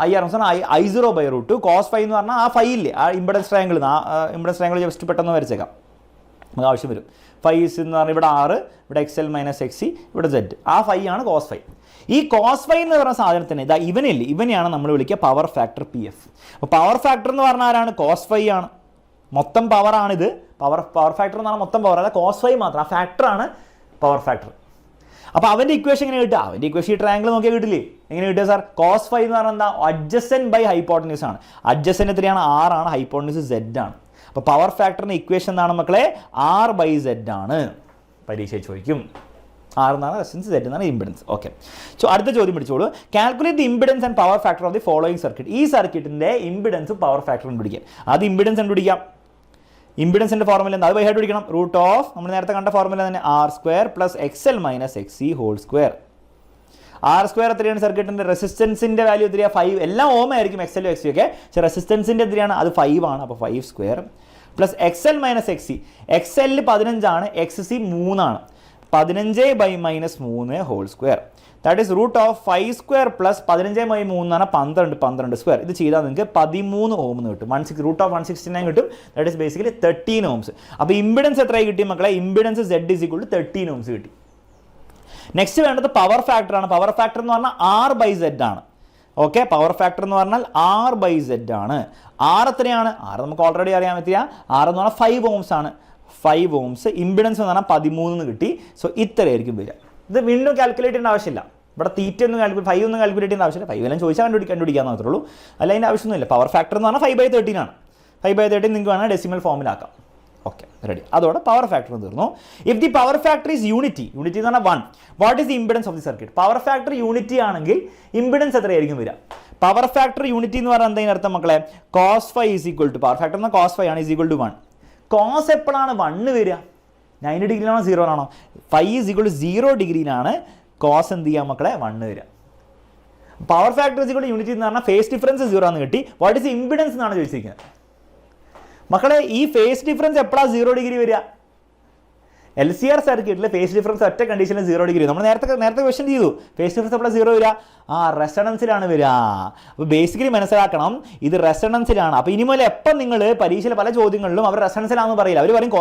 IRMS എന്ന് പറഞ്ഞാൽ I0/√2, cos φ എന്ന് പറഞ്ഞാൽ ആ ഫൈ ഇല്ലേ, ആ ഇമ്പിഡൻസ് ട്രയാങ്കിൾ. ആ ഇമ്പിഡൻസ് ട്രയാങ്കിൾ ജസ്റ്റ് പെട്ടെന്ന് വരച്ചേക്കാം, നമുക്ക് ആവശ്യം വരും. ഫൈസ് എന്ന് പറഞ്ഞാൽ ഇവിടെ R, ഇവിടെ XL - XC, ഇവിടെ Z. ആ ഫൈ ആണ് cos φ. ഈ cos φ എന്ന് പറയുന്ന സാധനത്തിന് ഇതാ ഇവനെയാണ് നമ്മൾ വിളിക്കുക പവർ ഫാക്ടർ PF. അപ്പോൾ പവർ ഫാക്ടർ എന്ന് പറഞ്ഞാൽ ആരാണ്? cos φ ആണ്. മൊത്തം പവറാണിത്. പവർ ഫാക്ടർ എന്ന് പറഞ്ഞാൽ മൊത്തം പവർ, അല്ല cos φ മാത്രം. ആ ഫാക്ടറാണ് പവർ ഫാക്ടർ. അപ്പോൾ അവൻ്റെ ഇക്വേഷൻ എങ്ങനെ കിട്ടുക? അവൻ്റെ ഇക്വേഷൻ ഈ ട്രയാങ്കിൾ നോക്കിയാൽ കിട്ടില്ലേ? എങ്ങനെ കിട്ടുക സാർ? cos φ എന്ന് പറഞ്ഞാൽ എന്താ? അഡ്ജസൻറ്റ് ബൈ ഹൈപ്പോട്ടന്യൂസ് ആണ്. അഡ്ജസൻറ്റ് എത്രയാണ്? R ആണ്. ഹൈപ്പോട്ടന്യൂസ് Z ആണ്. അപ്പോൾ പവർ ഫാക്ടറിൻ്റെ ഇക്വേഷൻ എന്താണ് മക്കളെ? R/Z ആണ്. പരീക്ഷ ചോദിക്കും. R എന്നാണ് റെസിസ്റ്റൻസ്, Z എന്നാണ് ഇമ്പിഡൻസ്. ഓക്കെ, അടുത്ത ചോദ്യം പിടിച്ചോളൂ. Calculate the impedance and power factor of the following circuit. ഈ സർക്യൂട്ടിൻ്റെ ഇമ്പിഡൻസും പവർ ഫാക്ടറും കണ്ടുപിടിക്കാം. അത് ഇമ്പിഡൻസ് കണ്ടുപിടിക്കാം. ഇമ്പിഡൻസിൻ്റെ ഫോർമുല എന്താ? അത് ബൈഹാർട്ട് പിടിക്കണം. √ നമ്മൾ നേരത്തെ കണ്ട ഫോർമുല തന്നെ, R² + XL - XC (²). R² എത്രയാണ് സർക്യൂട്ടിൻ്റെ? റെസിസ്റ്റൻസിൻ്റെ വാല്യൂ എത്രയാണ്? 5. എല്ലാം ഓം ആയിരിക്കും, XL XC ഒക്കെ. പക്ഷേ റെസിസ്റ്റൻസിൻ്റെ എത്രയാണ്? അത് 5 ആണ്. അപ്പോൾ 5² + XL - XC. XL 15 ആണ്, XC 3 ആണ്. 15/- 3 ദാറ്റ് ഈസ് √5² + 15/3 എന്ന് പറഞ്ഞാൽ 12² ഇത് ചെയ്താൽ നിങ്ങൾക്ക് 13 ഓം എന്ന് കിട്ടും. √169 കിട്ടും. That is basically 13 ohms. അപ്പോൾ ഇമ്പിഡൻസ് എത്രയായി കിട്ടി മക്കളെ? ഇമ്പിഡൻസ് Z = 13 ഓംസ് കിട്ടി. നെക്സ്റ്റ് വേണ്ടത് പവർ ഫാക്ടറാണ്. പവർ ഫാക്ടർ എന്ന് പറഞ്ഞാൽ R/Z ആണ്. ഓക്കെ, പവർ ഫാക്ടർ എന്ന് പറഞ്ഞാൽ R/Z ആണ്. R എത്രയാണ്? R നമുക്ക് ഓൾറെഡി അറിയാൻ പറ്റിയ R എന്ന് പറഞ്ഞാൽ 5 ഓംസ് ആണ്. 5 ഓംസ്. ഇമ്പിഡൻസ് എന്ന് പറഞ്ഞാൽ 13 എന്ന് കിട്ടി. സോ ഇത്രയായിരിക്കും വരിക. ഇത് വീണ്ടും കാൽക്കുലേറ്റ് ചെയ്യേണ്ട ആവശ്യമില്ല. ഇവിടെ തീറ്റ ഒന്നും 5 ഒന്നും കാൽക്കുലേറ്റ് ചെയ്യേണ്ട ആവശ്യമില്ല. 5 എല്ലാം ചോദിച്ചാൽ കണ്ടുപിടിക്കാൻ മാത്രമേ ഉള്ളൂ. അല്ല, അതിൻ്റെ ആവശ്യമൊന്നുമില്ല. പവർ ഫാക്ടർ എന്ന് പറഞ്ഞാൽ 5/13 ആണ്. 5/13 നിങ്ങൾക്ക് വേണമെങ്കിൽ ഡെസിമൽ ഫോമിലാക്കാം. Okay, ready. അതോടെ പവർ ഫാക്ടർ തീർന്നു. If the power factor is unity എന്ന് പറഞ്ഞാൽ 1, what is the impedance of the circuit? Power factor unity ആണെങ്കിൽ ഇമ്പിഡൻസ് എത്രയായിരിക്കും വരിക? പവർ ഫാക്ടർ യൂണിറ്റി എന്ന് പറഞ്ഞാൽ എന്താ അർത്ഥം മക്കളെ? cos φ = പവർ ഫാക്ടർ എന്നാൽ cos φ ആണ് = 1. കോസ് എപ്പോഴാണ് 1 വരിക? 90 ഡിഗ്രിയിലാണോ 0 ആണോ? φ = 0 ഡിഗ്രിയിലാണ് കോസ് എന്ത് ചെയ്യാം മക്കളെ? 1 വരിക. പവർ ഫാക്ടർ യൂണിറ്റി എന്ന് പറഞ്ഞാൽ ഫേസ് ഡിഫറൻസ് 0 ആണെന്ന് കിട്ടി. വാട്ട് ഈസ് ഇമ്പിഡൻസ് എന്നാണ് ചോദിച്ചിരിക്കുന്നത് മക്കളെ. ഈ ഫേസ് ഡിഫറൻസ് എപ്പോഴാണ് 0 ഡിഗ്രി വരിക? LCR സർക്യൂട്ടിൽ ഫേസ് ഡിഫറൻസ് ഒറ്റ കണ്ടീഷനിൽ 0 ഡിഗ്രി. നമ്മൾ നേരത്തെ ക്വസ്റ്റ്യൻ ചെയ്തു. ഫേസ് ഡിഫറൻസ് എപ്പോഴാണ് 0 വരിക? റെസണൻസിലാണ് വരിക. അപ്പോൾ ബേസിക്കലി മനസ്സിലാക്കണം, ഇത് റെസണൻസിലാണ്. അപ്പോൾ ഇനി മുതൽ എപ്പം നിങ്ങൾ പരീക്ഷയിലെ പല ചോദ്യങ്ങളിലും അവർ റെസണൻസിലാണെന്ന് പറയില്ല. അവർ പറയും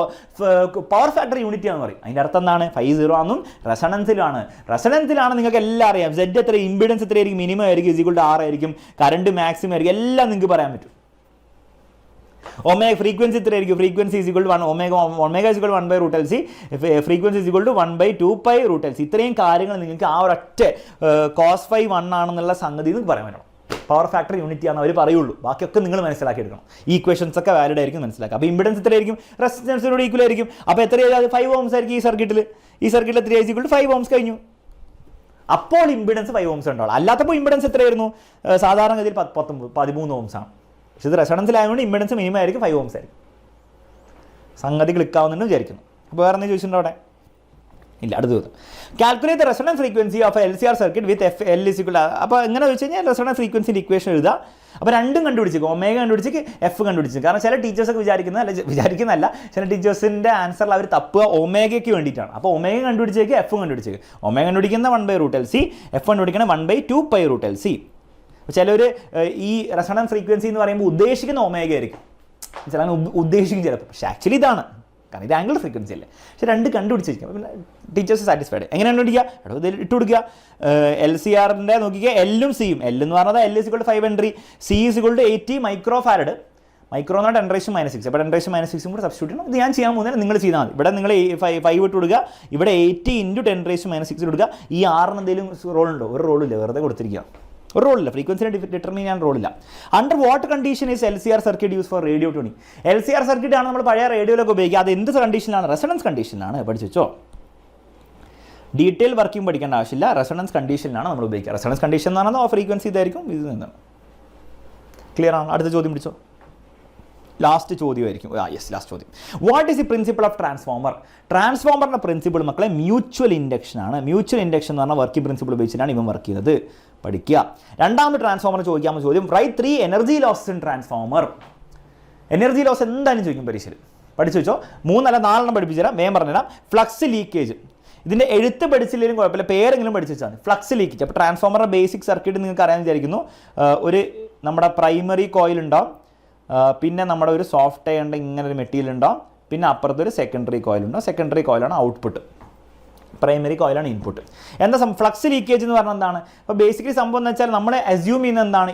പവർ ഫാക്ടർ യൂണിറ്റി ആണെന്ന് പറയും. അതിൻ്റെ അർത്ഥം എന്താണ്? 5 0 ആണെന്നും റെസണൻസിലാണ്. റെസണൻസിലാണ് നിങ്ങൾക്ക് എല്ലാം അറിയാം. Z എത്ര, ഇമ്പിഡൻസ് എത്രയായിരിക്കും? മിനിമം ആയിരിക്കും, = R ആയിരിക്കും. കറണ്ട് മാക്സിമം ആയിരിക്കും. എല്ലാം നിങ്ങൾക്ക് പറയാൻ പറ്റും. ഫ്രീക്വൻസി എത്രയായിരിക്കും? Frequency = 1 ω 1/√LC, frequency = 1/2π√LC. ഇത്രയും കാര്യങ്ങൾ നിങ്ങൾക്ക് ആ ഒരൊറ്റ cos φ 1 ആണെന്നുള്ള സംഗതി നിങ്ങൾക്ക് പറയാൻ പറ്റണം. പവർ ഫാക്ടർ യൂണിറ്റി ആണെന്ന് അവർ പറയുള്ളൂ. ബാക്കിയൊക്കെ നിങ്ങൾ മനസ്സിലാക്കിയെടുക്കണം. ഈ ഇക്വേഷൻസ് ഒക്കെ വാലിഡ് ആയിരിക്കും മനസ്സിലാക്കുക. അപ്പോൾ ഇമ്പിഡൻസ് എത്രയായിരിക്കും? റെസിസ്റ്റൻസിനോട് ഈക്വൽ ആയിരിക്കും. അപ്പോൾ എത്രയായിരിക്കും? 5 ഓംസ് ആയിരിക്കും ഈ സർക്യൂട്ടിൽ. ഈ സർക്യൂട്ടിൽ എത്രയായിരിക്കും? = 5 ഓംസ് കഴിഞ്ഞു. അപ്പോൾ ഇമ്പിഡൻസ് 5 ഓംസ് ഉണ്ടാവുള്ളൂ. അല്ലാത്തപ്പോൾ ഇമ്പിഡൻസ് എത്രയായിരുന്നു? സാധാരണഗതിയിൽ 13 ഓംസ് ആണ്. പക്ഷേ ഇത് റെസണൻസിലായതുകൊണ്ട് ഇമ്പിഡൻസ് മിനിമം ആയിരിക്കും, 5 ഓംസ് ആയിരിക്കും. സംഗതി ക്ലിക്കാവുന്നുണ്ടെന്ന് വിചാരിക്കുന്നു. അപ്പോൾ വേറെ എന്തെങ്കിലും ചോദിച്ചിട്ടുണ്ടോ അവിടെ? ഇല്ല. അടുത്ത ചോദ്യം, calculate the resonance frequency of LCR circuit with L = അപ്പോൾ എങ്ങനെ വെച്ച് കഴിഞ്ഞാൽ റെസണൻസ് ഫ്രീക്വൻസിൻ്റെ ഇക്വേഷൻ എഴുതുക. അപ്പോൾ രണ്ടും കണ്ടുപിടിച്ചേക്കും. ω കണ്ടുപിടിച്ചേക്ക്, F കണ്ടുപിടിച്ചു. കാരണം ചില ടീച്ചേഴ്സൊക്കെ വിചാരിക്കുന്നതല്ല, ചില ടീച്ചേഴ്സിൻ്റെ ആൻസറിൽ അവർ തപ്പുക ω വേണ്ടിയിട്ടാണ്. അപ്പോൾ ω കണ്ടുപിടിച്ചേക്ക്, F കണ്ടുപിടിച്ചേക്ക്. ω കണ്ടുപിടിക്കുന്ന 1/√LC, F കണ്ടുപിടിക്കുന്ന 1/2π√LC. ചിലർ ഈ റെസണൻസ് ഫ്രീക്വൻസി എന്ന് പറയുമ്പോൾ ഉദ്ദേശിക്കുന്ന ω ആയിരിക്കും, ചില ഉദ്ദേശിക്കും ചിലപ്പോൾ. പക്ഷേ ആക്ച്വലി ഇതാണ്, കാരണം ഇത് ആംഗിൾ ഫ്രീക്വൻസി അല്ലേ. പക്ഷേ രണ്ട് കണ്ടുപിടിച്ചിരിക്കും. പിന്നെ ടീച്ചേഴ്സ് സാറ്റിസ്ഫൈഡ്. എങ്ങനെ കണ്ടുപിടിക്കുക? ഇതിൽ ഇട്ട് കൊടുക്കുക. LCRൻ്റെ നോക്കിക്കുക, എല്ലും സിയും. L എന്ന് പറഞ്ഞാൽ L = 5 Henry, C = 80 micro farad. Micro എന്ന് പറഞ്ഞാൽ 10⁻⁶. അപ്പോൾ 10⁻⁶ കൂടെ സബ്സ്റ്റിറ്റ്യൂട്ട് ചെയ്യണം. ഇത് ഞാൻ ചെയ്യാൻ പോകുന്നത് നിങ്ങൾ ചെയ്താൽ മതി. ഇവിടെ നിങ്ങൾ 5 ഇട്ട് കൊടുക്കുക, ഇവിടെ 80 × 10⁻⁶ കൊടുക്കുക. ഈ 6 എന്തെങ്കിലും റോൾ ഉണ്ടോ? ഒരു റോളില്ല, വെറുതെ കൊടുത്തിരിക്കുക. ഒരു റോളില്ല, ഫ്രീക്വൻസിനെ ഡിറ്റർമിൻ ചെയ്യാൻ റോളില്ല. Under what condition is LCR circuit use for radio tuning? LCR circuit ആണ് നമ്മൾ പഴയ റേഡിയോയിലൊക്കെ ഉപയോഗിക്കുക. അത് എന്ത് കണ്ടീഷനിലാണ്? റെസൊണൻസ് കണ്ടീഷനിലാണ്. പഠിച്ചു വെച്ചോ. ഡീറ്റെയിൽ വർക്കിംഗ് പഠിക്കേണ്ട ആവശ്യമില്ല, റെസൊണൻസ് കണ്ടീഷനിലാണ് നമ്മൾ ഉപയോഗിക്കുക. റെസൊണൻസ് കണ്ടീഷൻ എന്ന് പറഞ്ഞാൽ ആ ഫ്രീക്വൻസി ഇതായിരിക്കും, ഇത് നിന്നാണ്. ക്ലിയർ ആണ്? അടുത്ത ചോദ്യം പിടിച്ചോ. ലാസ്റ്റ് ചോദ്യമായിരിക്കും. യെസ്, ലാസ്റ്റ് ചോദ്യം. What is the principle of transformer? ട്രാൻസ്ഫോമറിൻ്റെ പ്രിൻസിപ്പിൾ മക്കളെ മ്യൂച്വൽ ഇൻഡക്ഷൻ ആണ്. മ്യൂച്വൽ ഇൻഡക്ഷൻ എന്ന് പറഞ്ഞാൽ വർക്കിംഗ് പ്രിൻസിപ്പിൾ ഉപയോഗിച്ചിട്ടാണ് ഇവൻ വർക്ക് ചെയ്യുന്നത്. പഠിക്കുക. രണ്ടാമത് ട്രാൻസ്ഫോമർ ചോദിക്കാമെന്ന് ചോദ്യം. Write 3 energy losses in transformer. Energy loss എന്തായാലും ചോദിക്കും പരീക്ഷയിൽ. പഠിച്ചു വെച്ചോ. 3 അല്ല 4 പഠിപ്പിച്ചു തരാം, വേഗം പറഞ്ഞുതരാം. Flux leakage. ഇതിൻ്റെ എഴുത്ത് പഠിച്ചില്ലെങ്കിലും കുഴപ്പമില്ല, പേരെങ്കിലും പഠിച്ചു വെച്ചാൽ മതി. Flux leakage. അപ്പോൾ ട്രാൻസ്ഫോമറിൻ്റെ ബേസിക് സർക്യൂട്ട് നിങ്ങൾക്ക് അറിയാമെന്ന് വിചാരിക്കുന്നു. ഒരു നമ്മുടെ പ്രൈമറി കോയിൽ ഉണ്ടാവും, പിന്നെ നമ്മുടെ ഒരു സോഫ്റ്റ് അയണിൻ്റെ ഇങ്ങനെ ഒരു മെറ്റീരിയൽ ഉണ്ടാവും, പിന്നെ അപ്പുറത്തൊരു സെക്കൻഡറി കോയിലുണ്ടാവും. സെക്കൻഡറി കോയിലാണ് ഔട്ട്പുട്ട്, പ്രൈമറി കോയിലാണ് ഇൻപുട്ട്. എന്താ ഫ്ലക്സ് ലീക്കേജ് എന്ന് പറഞ്ഞാൽ എന്താണ്? അപ്പോൾ ബേസിക്കലി സംഭവം എന്ന് വെച്ചാൽ നമ്മൾ അസ്യൂം ചെയ്യുന്ന എന്താണ്,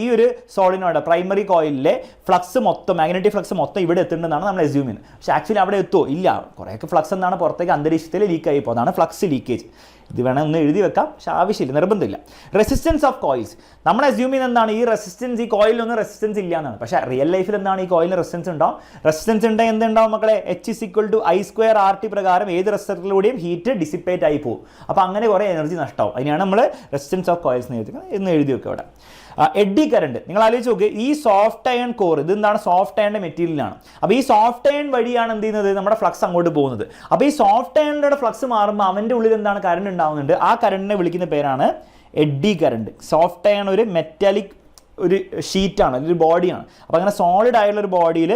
ഈ ഒരു സോളിനോയിഡ് പ്രൈമറി കോയിലിലെ ഫ്ലക്സ് മൊത്തം, മാഗ്നറ്റിക് ഫ്ലക്സ് മൊത്തം ഇവിടെ എത്തുന്നതാണ് നമ്മൾ അസ്യൂം ചെയ്യുന്നത്. പക്ഷേ ആക്ച്വലി അവിടെ എത്തുമോ? ഇല്ല. കുറേയൊക്കെ ഫ്ലക്സ് എന്താണ് പുറത്തേക്ക് അന്തരീക്ഷത്തിൽ ലീക്കായി പോകും. അതാണ് ഫ്ലക്സ് ലീക്കേജ്. ഇത് വേണം ഒന്ന് എഴുതി വെക്കാം, പക്ഷേ ആവശ്യമില്ല, നിർബന്ധമില്ല. Resistance of coils. നമ്മൾ അസ്യൂം ചെയ്യുന്ന എന്താണ്, ഈ റെസിസ്റ്റൻസ്, ഈ കോയിലൊന്നും റെസിസ്റ്റൻസ് ഇല്ല എന്നാണ്. പക്ഷേ റിയൽ ലൈഫിൽ എന്താണ്, ഈ കോയിലിന് റെസിസ്റ്റൻസ് ഉണ്ടാവും. റെസിസ്റ്റൻസ് ഉണ്ടെങ്കിൽ എന്തുണ്ടാവും മക്കളെ? H=I²RT പ്രകാരം ഏത് റെസിസ്റ്ററിലൂടെയും ഹീറ്റ് ഡിസിപ്പേറ്റ് ആയി പോകും. അപ്പോൾ അങ്ങനെ കുറേ എനർജി നഷ്ടമാവും. അതിനാണ് നമ്മൾ റെസിസ്റ്റൻസ് ഓഫ് കോയിൽസ് എന്ന് എഴുതി വെക്കുക ഇവിടെ. Eddy current. നിങ്ങൾ ആലോചിച്ച് നോക്ക്, ഈ സോഫ്റ്റ് അയൺ കോർ, ഇത് എന്താണ്, സോഫ്റ്റ് അയണിൻ്റെ മെറ്റീരിയലാണ്. അപ്പോൾ ഈ സോഫ്റ്റ് അയൺ വഴിയാണ് എന്ത് ചെയ്യുന്നത്, നമ്മുടെ ഫ്ലക്സ് അങ്ങോട്ട് പോകുന്നത്. അപ്പോൾ ഈ സോഫ്റ്റ് അയണിൻ്റെ ഫ്ലക്സ് മാറുമ്പോൾ അവൻ്റെ ഉള്ളിൽ എന്താണ്, കറണ്ട് ഉണ്ടാകുന്നുണ്ട്. ആ കറണ്ടിനെ വിളിക്കുന്ന പേരാണ് എഡ്ഡി കറണ്ട്. സോഫ്റ്റ് അയൺ ഒരു മെറ്റാലിക് ഒരു ഷീറ്റാണ്, ഒരു ബോഡിയാണ്. അപ്പോൾ അങ്ങനെ സോളിഡ് ആയിട്ടുള്ള ഒരു ബോഡിയിൽ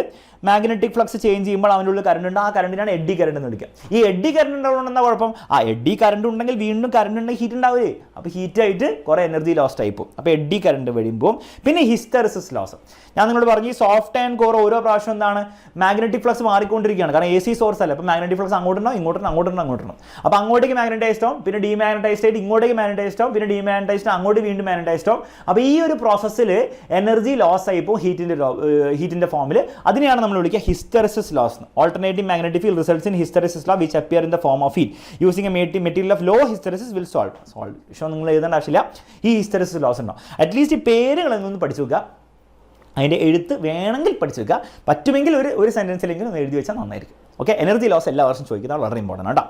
മാഗ്നറ്റിക് ഫ്ലക്സ് ചേഞ്ച് ചെയ്യുമ്പോൾ അവൻ്റെ ഉള്ളിൽ കറണ്ട് ഉണ്ട്. ആ കറണ്ടിനാണ് എഡ്ഡി കറണ്ട് എന്ന് വിളിക്കുക. ഈ എഡ്ഡി കറണ്ട് ഉള്ളതുകൊണ്ട് എന്താ കുഴപ്പം? എഡ്ഡി കറണ്ട് ഉണ്ടെങ്കിൽ വീണ്ടും കറണ്ട് ഉണ്ടെങ്കിൽ ഹീറ്റ് ഉണ്ടാവില്ലേ? അപ്പോൾ ഹീറ്റായിട്ട് കുറേ എനർജി ലോസ്റ്റ് ആയി പോകും. അപ്പോൾ എഡ്ഡി കറണ്ട് വരുമ്പോൾ പിന്നെ ഹിസ്റ്റെറിസിസ് ലോസ്. ഞാൻ നിങ്ങളോട് പറഞ്ഞു, ഈ സോഫ്റ്റ് അയൺ കോർ ഓരോ പ്രാവശ്യം എന്താണ്, മാഗ്നറ്റിക് ഫ്ലക്സ് മാറിക്കൊണ്ടിരിക്കുകയാണ്. കാരണം AC സോഴ്സ് അല്ല. അപ്പോൾ മാഗ്നറ്റിക് ഫ്ലക്സ് അങ്ങോട്ടുണ്ടാവും, ഇങ്ങോട്ടുണ്ടാവും. അപ്പോൾ അങ്ങോട്ടേക്ക് മാഗ്നറ്റൈസ്ഡ് ആവും, പിന്നെ ഡീമാഗ്നറ്റൈസ്ഡ് ആയിട്ട് ഇങ്ങോട്ടേക്ക് മാഗ്നറ്റൈസ്ഡ് ആവും, പിന്നെ ഡീമാഗ്നറ്റൈസ്ഡ് അങ്ങോട്ട് വീണ്ടും മാഗ്നറ്റൈസ്ഡ് ആവും. അപ്പോൾ ഈ ഒരു പ്രോസസ്സിൽ എനർജി ലോസ് ആയി പോകും ഹീറ്റിൻ്റെ ഫോമിൽ. അതിനെയാണ് നമ്മൾ വിളിക്കുക hysteresis loss. Alternating magnetic field results in hysteresis loss which appear in the form of heat. Using a material of low hysteresis will solve. പക്ഷേ നിങ്ങൾ എഴുതേണ്ട ആവശ്യമില്ല, ഈ hysteresis loss ഉണ്ടാവും. അറ്റ്ലീസ്റ്റ് ഈ പേരുകളൊന്നും പഠിച്ചു വെക്കുക, അതിൻ്റെ എഴുത്ത് വേണമെങ്കിൽ പഠിച്ചു വെക്കുക, പറ്റുമെങ്കിൽ ഒരു സെൻറ്റൻസിലെങ്കിലും ഒന്ന് എഴുതി വെച്ചാൽ നന്നായിരിക്കും. ഓക്കെ. എനർജി ലോസ് എല്ലാ വർഷവും ചോദിക്കുന്നത് വളരെ ഇമ്പോർട്ടൻ്റ് ആണ് കേട്ടോ.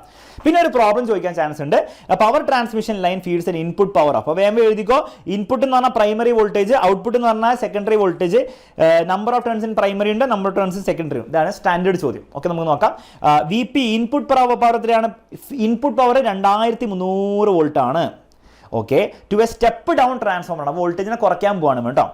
പിന്നെ ഒരു പ്രോബ്ലം ചോദിക്കാൻ ചാൻസ് ഉണ്ട്. Power transmission line feeds an input power. അപ്പോൾ വേഗം എഴുതിക്കോ. ഇൻപുട്ട് എന്ന് പറഞ്ഞാൽ പ്രൈമറി വോൾട്ടേജ്, ഔട്ട്പുട്ട് എന്ന് പറഞ്ഞാൽ secondary voltage. Number of turns in primary ഉണ്ട്, number of turns in secondary ഉണ്ട്. ഇതാണ് സ്റ്റാൻഡേർഡ് ചോദ്യം. ഓക്കെ, നമുക്ക് നോക്കാം. VP ഇൻപുട്ട് പവർ എത്രയാണ്? ഇൻപുട്ട് പവർ 2300 വോൾട്ട് ആണ്. Okay. To a step down transformer ആണ്. വോൾട്ടേജിനെ കുറയ്ക്കാൻ പോവാണ് കേട്ടോ.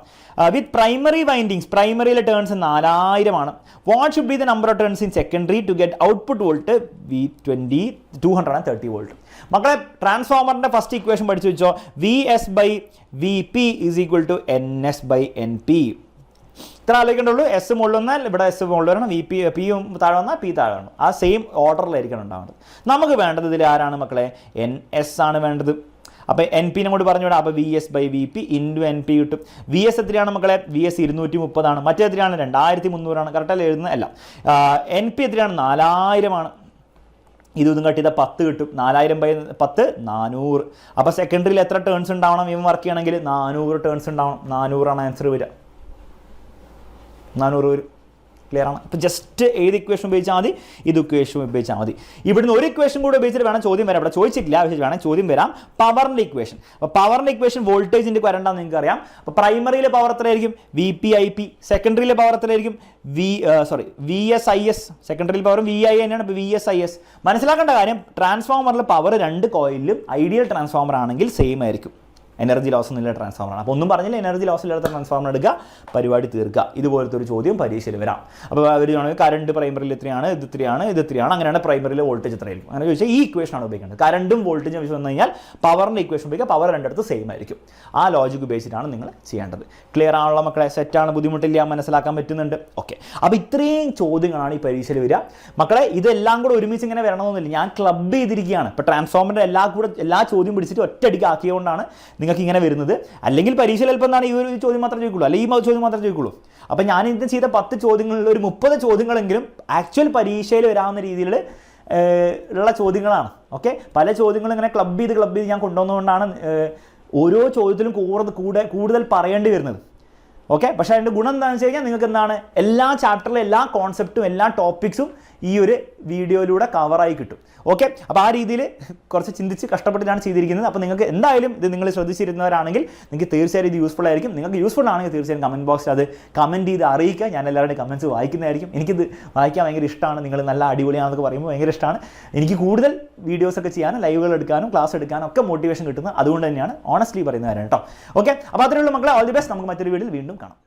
വിത്ത് പ്രൈമറി വൈൻഡിങ്സ്, പ്രൈമറിയിലെ ടേൺസ് 4000 ആണ്. What should be the number of turns in secondary to get output volt? 230 volt. മക്കളെ, ട്രാൻസ്ഫോമറിൻ്റെ ഫസ്റ്റ് ഇക്വേഷൻ പഠിച്ചു വെച്ചോ. VS/VP = NS/NP. ഇത്ര ആലോചിക്കേണ്ടുള്ളൂ. എസ് മുകളിൽ വന്നാൽ ഇവിടെ എസ് മുകളിൽ വരണം, പി താഴെ വന്നാൽ പി താഴെ വരണം. ആ സെയിം ഓർഡറിലായിരിക്കണം ഉണ്ടാവേണ്ടത്. നമുക്ക് വേണ്ടത് ഇതിൽ ആരാണ് മക്കളെ? NS ആണ് വേണ്ടത്. അപ്പോൾ NP കൂടി പറഞ്ഞു വിടാം. അപ്പോൾ VS/VP × NP കിട്ടും. VS എത്രയാണ് മക്കളെ? VS 230 ആണ്. മറ്റേ എത്രയാണ്? 2300 ആണ്. കറക്റ്റല്ല എഴുതുന്നത് അല്ല. NP എത്രയാണ്? 4000 ആണ്. ഇതും കട്ട് ചെയ്താൽ 10 കിട്ടും. 4000/10 400. അപ്പോൾ സെക്കൻഡറിയിൽ എത്ര ടേൺസ് ഉണ്ടാവണം ഇവൻ വർക്ക് ചെയ്യണമെങ്കിൽ? 400 ടേൺസ് ഉണ്ടാവണം. 400 ആണ് ആൻസർ വരിക. 400 വരും. ക്ലിയർ ആണ്? അപ്പോൾ ജസ്റ്റ് ഏത് ഇക്വേഷൻ ഉപയോഗിച്ചാൽ മതി? ഇത് ഇക്വേഷൻ ഉപയോഗിച്ചാൽ മതി. ഇവിടുന്ന് ഒരു ഇക്വേഷൻ കൂടെ ഉപയോഗിച്ചിട്ട് വേണം ചോദ്യം വരാം. ഇവിടെ ചോദിച്ചിട്ടില്ല, പക്ഷേ വേണം ചോദ്യം വരാം. പവറിൻ്റെ ഇക്വേഷൻ. അപ്പോൾ പവറിൻ്റെ ഇക്വേഷൻ വോൾട്ടേജിൻ്റെ വരണ്ടെന്ന് നിങ്ങൾക്ക് അറിയാം. അപ്പോൾ പ്രൈമറിയിലെ പവർ എത്രയായിരിക്കും? VP/IP. സെക്കൻഡറിയിലെ പവർ എത്രയായിരിക്കും? VS/IS. സെക്കൻഡറിയിൽ പവറും VI തന്നെയാണ്. അപ്പോൾ VS/IS. മനസ്സിലാക്കേണ്ട കാര്യം, ട്രാൻസ്ഫോമറിലെ പവർ രണ്ട് കോയിലും ഐഡിയൽ ട്രാൻസ്ഫോമർ ആണെങ്കിൽ സെയിം ആയിരിക്കും. എനർജി ലോസ് ഒന്നുമില്ല ട്രാൻസ്ഫോമറാണ്. അപ്പോൾ ഒന്നും പറഞ്ഞില്ല, എനർജി ലോസ് ഇല്ലാത്ത ട്രാൻസ്ഫോമർ എടുക്കുക, പരിപാടി തീർക്കുക. ഇതുപോലത്തെ ഒരു ചോദ്യം പരീക്ഷയിൽ വരാം. അപ്പോൾ അവർ കറണ്ട് പ്രൈമറിയിൽ എത്രയാണ്, ഇത് എത്രയാണ്, അങ്ങനെയാണ് പ്രൈമറിയിലെ വോൾട്ടേജ് എത്രയായിരിക്കും. അങ്ങനെ ചോദിച്ചാൽ ഈ ഇക്വേഷനാണ് ഉപയോഗിക്കേണ്ടത്. കറണ്ടും വോൾട്ടേജും വെച്ച് വന്നു കഴിഞ്ഞാൽ പവറിൻ്റെ ഇക്വേഷൻ ഉപയോഗിക്കുക. പവർ രണ്ടിടത്ത് സെയിം ആയിരിക്കും. ആ ലോജിക് ഉപയോഗിച്ചിട്ടാണ് നിങ്ങൾ ചെയ്യേണ്ടത്. ക്ലിയർ ആണല്ലോ മക്കളെ? സെറ്റാണ്, ബുദ്ധിമുട്ടില്ല, മനസ്സിലാക്കാൻ പറ്റുന്നുണ്ട്. ഓക്കെ. അപ്പോൾ ഇത്രയും ചോദ്യങ്ങളാണ് ഈ പരീക്ഷയിൽ വരിക. മക്കളെ, ഇതെല്ലാം കൂടെ ഒരുമിച്ച് ഇങ്ങനെ വരണമെന്നില്ല. ഞാൻ ക്ലബ് ചെയ്തിരിക്കുകയാണ്. ഇപ്പോൾ ട്രാൻസ്ഫോമറിൻ്റെ എല്ലാ ചോദ്യം പിടിച്ചിട്ട് ഒറ്റയടിക്ക് ആക്കിയതുകൊണ്ടാണ് നിങ്ങൾക്ക് ഇങ്ങനെ വരുന്നത്. അല്ലെങ്കിൽ പരീക്ഷയിൽ ചിലപ്പോൾ എന്താണ് ഈ ഒരു ചോദ്യം മാത്രമേ ചോദിക്കുള്ളൂ, അല്ലെങ്കിൽ ഈ ചോദ്യം മാത്രമേ ചോദിക്കുള്ളൂ. അപ്പോൾ ഞാൻ ഇന്ന് ചെയ്ത 10 ചോദ്യങ്ങളിൽ ഒരു 30 ചോദ്യങ്ങളെങ്കിലും ആക്ച്വൽ പരീക്ഷയിൽ വരാവുന്ന രീതിയിൽ ഉള്ള ചോദ്യങ്ങളാണ്. ഓക്കെ. പല ചോദ്യങ്ങളും ഇങ്ങനെ ക്ലബ് ചെയ്ത് ഞാൻ കൊണ്ടുവന്നുകൊണ്ടാണ് ഓരോ ചോദ്യത്തിലും കൂടുതൽ പറയേണ്ടി വരുന്നത്. ഓക്കെ, പക്ഷേ അതിൻ്റെ ഗുണം എന്താണെന്ന് വെച്ച് കഴിഞ്ഞാൽ നിങ്ങൾക്ക് എന്താണ് എല്ലാ ചാപ്റ്ററിലെ എല്ലാ കോൺസെപ്റ്റും എല്ലാ ടോപ്പിക്സും ഈ ഒരു വീഡിയോയിലൂടെ കവറായി കിട്ടും. ഓക്കെ, അപ്പോൾ ആ രീതിയിൽ കുറച്ച് ചിന്തിച്ച് കഷ്ടപ്പെട്ടിട്ടാണ് ചെയ്തിരിക്കുന്നത്. അപ്പോൾ നിങ്ങൾക്ക് എന്തായാലും ഇത് നിങ്ങൾ ശ്രദ്ധിച്ചിരുന്നവരാണെങ്കിൽ നിങ്ങൾക്ക് തീർച്ചയായും ഇത് യൂസ്ഫുൾ ആയിരിക്കും. നിങ്ങൾക്ക് യൂസ്ഫുൾ ആണെങ്കിൽ തീർച്ചയായും കമൻറ്റ് ബോക്സിൽ അത് കമൻറ്റ് ചെയ്ത് അറിയിക്കുക. ഞാൻ എല്ലാവരുടെയും കമൻറ്റ്സ് വായിക്കുന്നതായിരിക്കും. എനിക്കിത് വായിക്കാൻ ഭയങ്കര ഇഷ്ടമാണ്. നിങ്ങൾ നല്ല അടിപൊളിയാണെന്നൊക്കെ പറയുമ്പോൾ ഭയങ്കര ഇഷ്ടമാണ്. എനിക്ക് കൂടുതൽ വീഡിയോസൊക്കെ ചെയ്യാനും ലൈവുകൾ എടുക്കാനും ക്ലാസ് എടുക്കാനും ഒക്കെ മോട്ടിവേഷൻ കിട്ടുന്നത് അതുകൊണ്ട് തന്നെയാണ്. ഓണസ്റ്റ്ലി പറയുന്ന കാര്യം കേട്ടോ. ഓക്കെ, അപ്പോൾ അത്രയുള്ള മക്കളെ, ഓൾ ദി ബെസ്റ്റ്. നമുക്ക് മറ്റൊരു വീഡിയോയിൽ വീണ്ടും കാണാം.